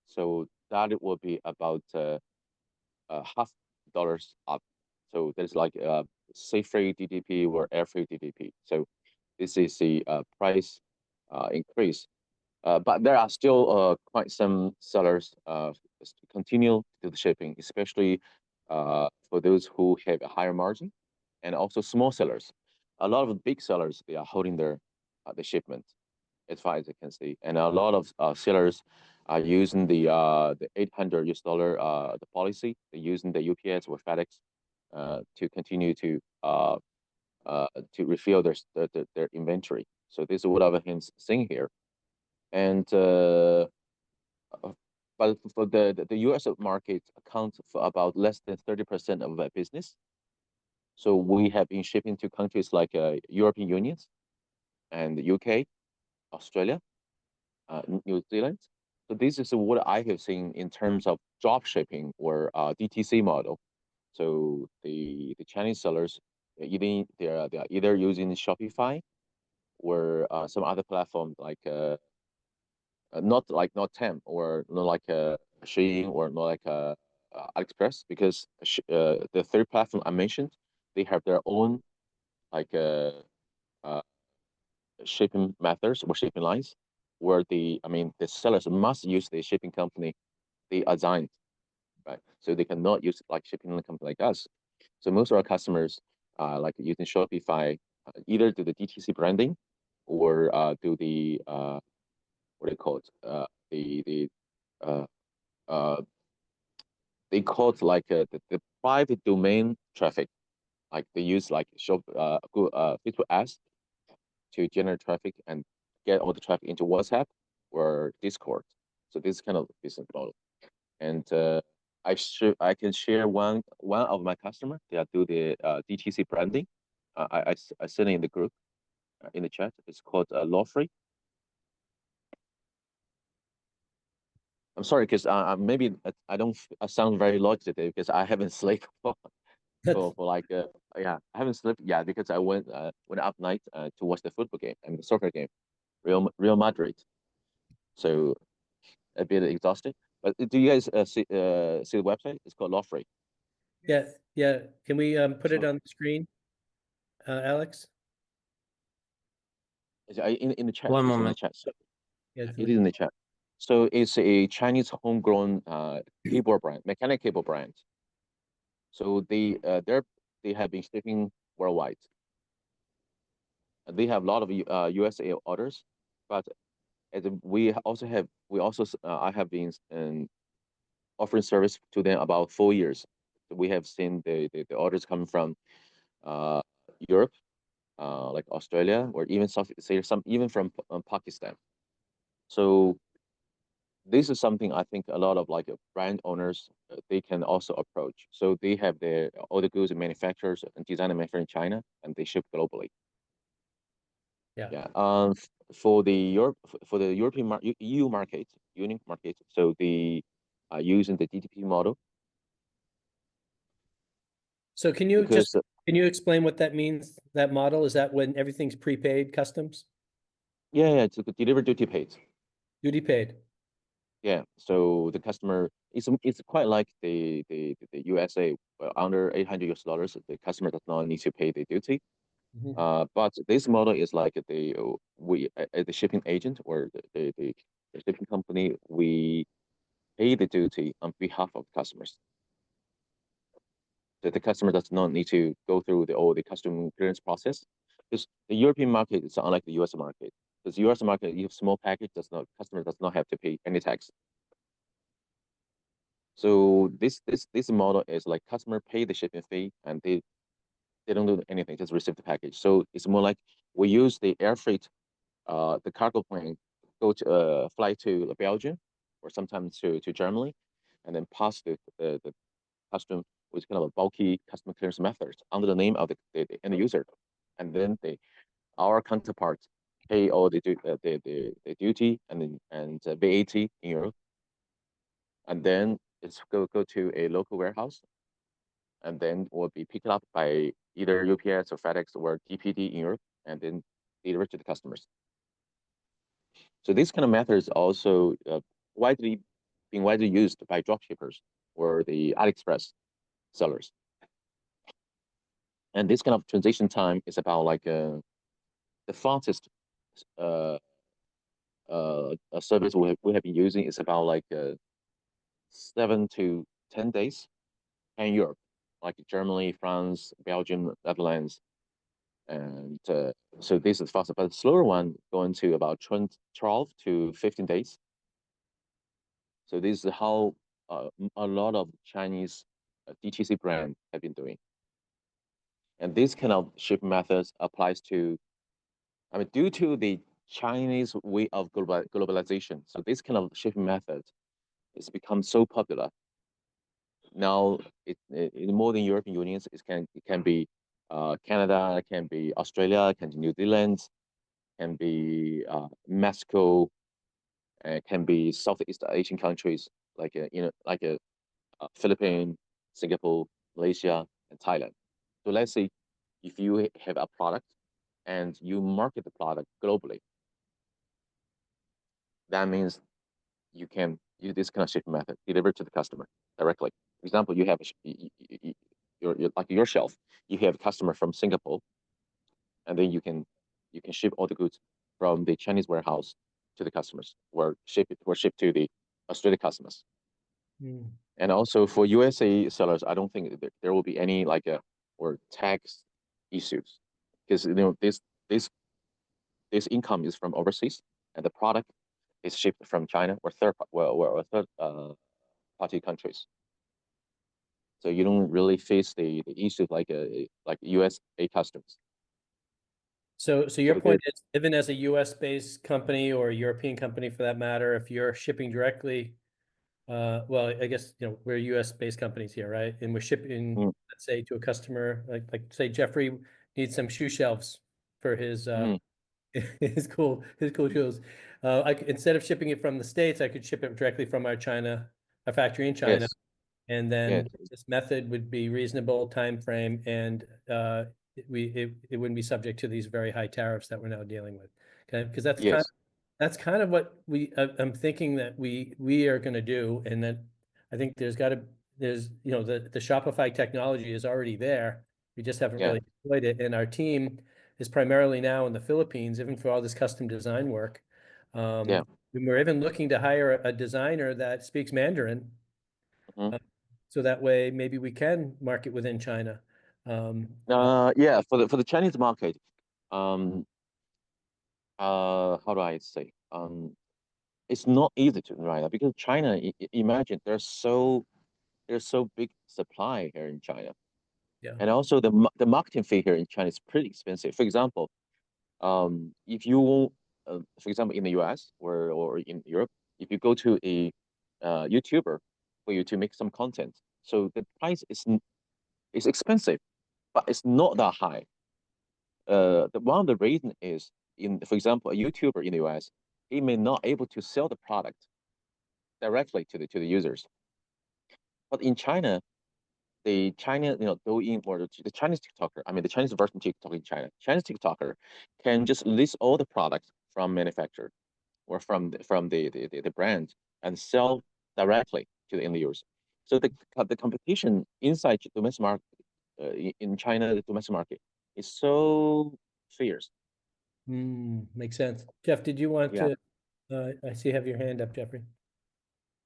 So that it will be about half dollars up. So there's like sea free DDP or air free DDP. So this is the price increase. But there are still quite some sellers continue to do the shipping, especially for those who have a higher margin, and also small sellers. A lot of big sellers, they are holding their the shipment, as far as I can see, and a lot of sellers are using the $800 the policy. They're using the UPS or FedEx to continue to refill their inventory. So this is what I've been seeing here. And but for the US market accounts for about less than 30% of our business. So we have been shipping to countries like European Unions and the UK, Australia, New Zealand. So this is what I have seen in terms of drop shipping or DTC model. So the Chinese sellers, they are either using Shopify or some other platform like not Tem or not like Shein or not like AliExpress, because the third platform I mentioned, they have their own like uh, shipping methods or shipping lines where the sellers must use the shipping company they assigned, right? So they cannot use like shipping company like us. So most of our customers like using Shopify, either do the DTC branding or do the what do you call it? The uh, uh, they call it like the private domain traffic. Like they use like Facebook ads to generate traffic and get all the traffic into WhatsApp or Discord. So this is kind of business model. And I can share one of my customer. They are do the DTC branding. I send it in the group in the chat. It's called Lawfree. I'm sorry because maybe I don't sound very loud today because I haven't slept for like yeah, I haven't slept because I went up night to watch the football game and the soccer game, Real Madrid. So a bit exhausted. But do you guys see the website? It's called Lawfree. Yeah. Can we put it So- on the screen, Alex? In the chat. One It's in the moment. chat. So Yeah, it is in the chat. So it's a Chinese homegrown keyboard brand, mechanic keyboard brand. So they have been shipping worldwide. They have a lot of USA orders, but we also I have been offering service to them about 4 years. We have seen the orders coming from Europe, like Australia, or even some even from Pakistan. So this is something I think a lot of like brand owners they can also approach. So they have all the goods and manufacturers and design and manufacture in China, and they ship globally. Yeah. Yeah. For the European EU market, Union market, so they are using the DTP model. So can you Because can you explain what that means? That model, is that when everything's prepaid customs, yeah, it's deliver duty paid. duty paid? Yeah, so the customer it's quite like the USA under $800 US, the customer does not need to pay the duty. Mhm. But this model is like the shipping agent or the shipping company, we pay the duty on behalf of customers. That the customer does not need to go through all the custom clearance process. Because the European market is unlike the US market. Because US market, you have small package, customer does not have to pay any tax. So this model is like customer pay the shipping fee and they don't do anything, just receive the package. So it's more like we use the air freight, the cargo plane, fly to Belgium or sometimes to Germany, and then pass the custom with kind of a bulky customer clearance methods under the name of the end user, and then our counterparts pay all the duty and VAT in Europe, and then it's go to a local warehouse, and then will be picked up by either UPS or FedEx or DPD in Europe, and then delivered to the customers. So this kind of method is also being widely used by dropshippers or the AliExpress sellers. And this kind of transition time is about like the fastest a service we have been using is about like 7 to 10 days in Europe, like Germany, France, Belgium, Netherlands. And so this is faster, but the slower one going to about 12 to 15 days. So this is how a lot of Chinese DTC brands have been doing. And this kind of shipping methods applies to, I mean, due to the Chinese way of globalization. So this kind of shipping method has become so popular. Now, in more than European unions, it can be Canada, it can be Australia, it can be New Zealand, can be Mexico, it can be Southeast Asian countries like Philippines, Singapore, Malaysia, and Thailand. So let's say if you have a product and you market the product globally, that means you can use this kind of shipping method, deliver to the customer directly. For example, you have your shelf, you have a customer from Singapore, and then you can ship all the goods from the Chinese warehouse to the customers, or ship to the Australian customers. Mm. And also for USA sellers, I don't think there will be any or tax issues, because this income is from overseas, and the product is shipped from China or third party countries. So you don't really face the issues like USA customs. So your So point is, even as a US based company or a European company for that matter, if you're shipping directly, well, I guess, we're US based companies here, right? And we're shipping, Mm. let's say, to a customer, like say Jeffrey needs some shoe shelves for his his cool shoes. Instead of shipping it from the States, I could ship it directly from our factory in China. Yes. And then Yes. this method would be reasonable time frame, and it wouldn't be subject to these very high tariffs that we're now dealing with. Okay, because Yes. that's kind of what I'm thinking that we are going to do, and that I think there's the Shopify technology is already there. We just haven't Yeah. really deployed it, and our team is primarily now in the Philippines, even for all this custom design work. Yeah. And we're even looking to hire a designer that speaks Mandarin. Mhm. So that way maybe we can market within China. Yeah, for the Chinese market, how do I say? It's not easy to right now, because China, imagine there's so big supply here in China, Yeah. and also the marketing fee here in China is pretty expensive. For example, if you for example in the US or in Europe, if you go to a YouTuber for you to make some content, so the price is expensive, but it's not that high. One of the reason is, for example, a YouTuber in the US, he may not able to sell the product directly to the users. But in China, the China, Douyin, or the Chinese TikToker, I mean the Chinese version of TikTok in China, Chinese TikToker can just list all the products from manufacturer or from the brand and sell directly to the end users. So the competition inside domestic market in China, the domestic market is so fierce. Makes sense. Jeff, did you want Yeah. to, I see you have your hand up, Jeffrey.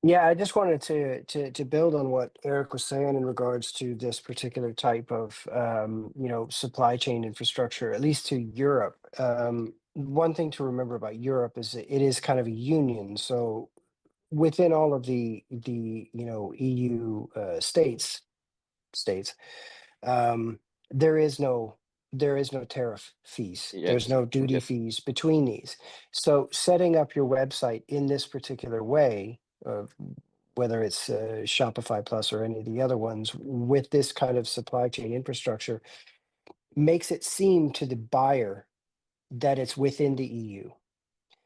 Yeah, I just wanted to build on what Eric was saying in regards to this particular type of supply chain infrastructure, at least to Europe. One thing to remember about Europe is that it is kind of a union. So within all of the EU states, um, there is no tariff fees. There's Yes. no duty Yes. fees between these. So setting up your website in this particular way, whether it's Shopify Plus or any of the other ones, with this kind of supply chain infrastructure, makes it seem to the buyer that it's within the EU.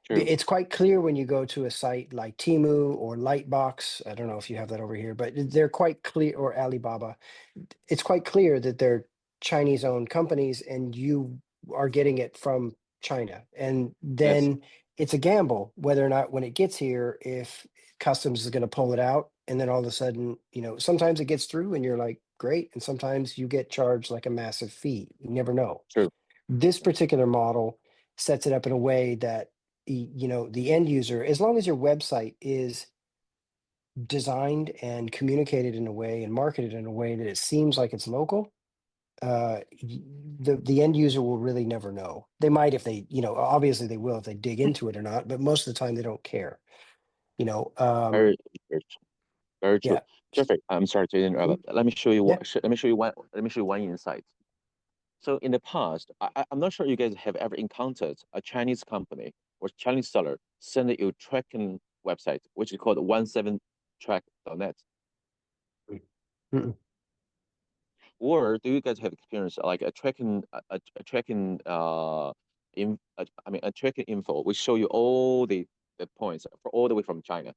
True. It's quite clear when you go to a site like Temu or Lightbox. I don't know if you have that over here, but they're quite clear, or Alibaba. It's quite clear that they're Chinese-owned companies, and you are getting it from China. And then it's a gamble whether or not, when it gets here, if customs is going to pull it out, and then all of a sudden, sometimes it gets through, and you're like, great, and sometimes you get charged like a massive fee. You never know. True. This particular model sets it up in a way that the end user, as long as your website is designed and communicated in a way and marketed in a way that it seems like it's local, the end user will really never know. They might if they, obviously they will if they dig into it or not, but most of the time they don't care. Very, very, very true. Yeah. Perfect. I'm sorry to interrupt. Let me show you Yeah. what. Let me show you one. Let me show you one insight. So in the past, I'm not sure you guys have ever encountered a Chinese company or Chinese seller sending you tracking website, which is called 17track.net. Mm-mm. Or do you guys have experience like a tracking a tracking info which show you all the points for all the way from China?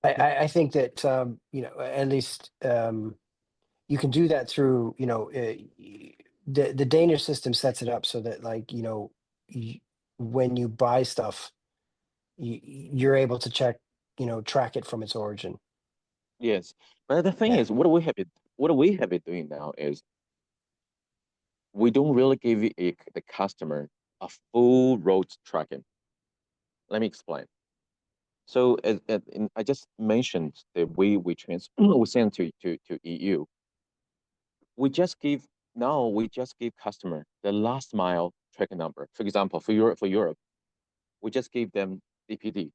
I think that at least you can do that through the Danish system sets it up so that, like, when you buy stuff, you're able to track it from its origin. Yes, but the thing Yeah. is, what we have been doing now is we don't really give the customer a full road tracking. Let me explain. So I just mentioned the way we send to EU. We just give customer the last mile tracking number. For example, for Europe, we just give them DPD.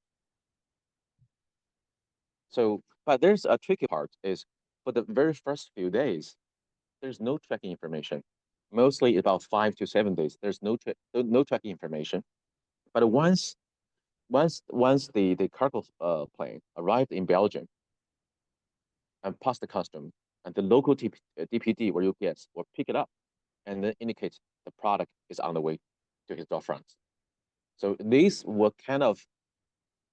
So, but there's a tricky part is for the very first few days, there's no tracking information. Mostly about 5 to 7 days, there's no tracking information. But once the cargo plane arrived in Belgium and passed the custom, and the local DPD or UPS will pick it up and then indicate the product is on the way to his storefront. So these will kind of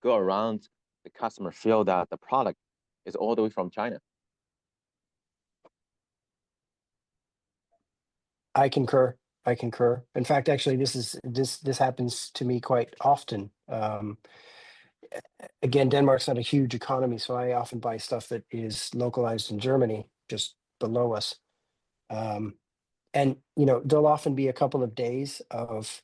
go around the customer feel that the product is all the way from China. I concur. In fact, actually, this happens to me quite often. Again, Denmark's not a huge economy, so I often buy stuff that is localized in Germany, just below us. And there'll often be a couple of days of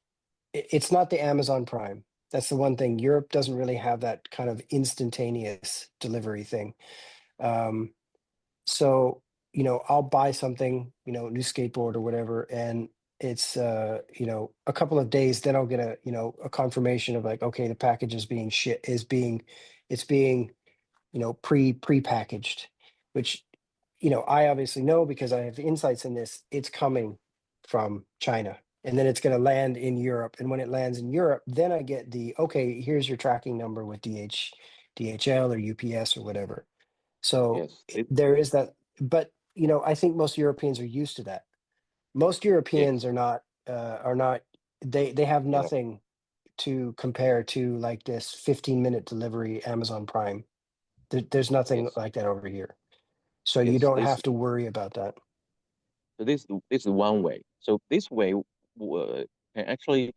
it's not the Amazon Prime. That's the one thing. Europe doesn't really have that kind of instantaneous delivery thing. So I'll buy something, new skateboard or whatever, and it's a couple of days, then I'll get a confirmation of, like, okay, the package is being it's being pre-packaged, which I obviously know because I have insights in this. It's coming from China, and then it's going to land in Europe, and when it lands in Europe, then I get okay, here's your tracking number with DHL or UPS or whatever. So Yes, there is that, but I think most Europeans are used to that. Most Europeans are not they have Yeah. nothing to compare to, like, this 15-minute delivery Amazon Prime. There's nothing Yes. like that over here. So you Yes, don't have to worry about that. So this is one way. So this way can actually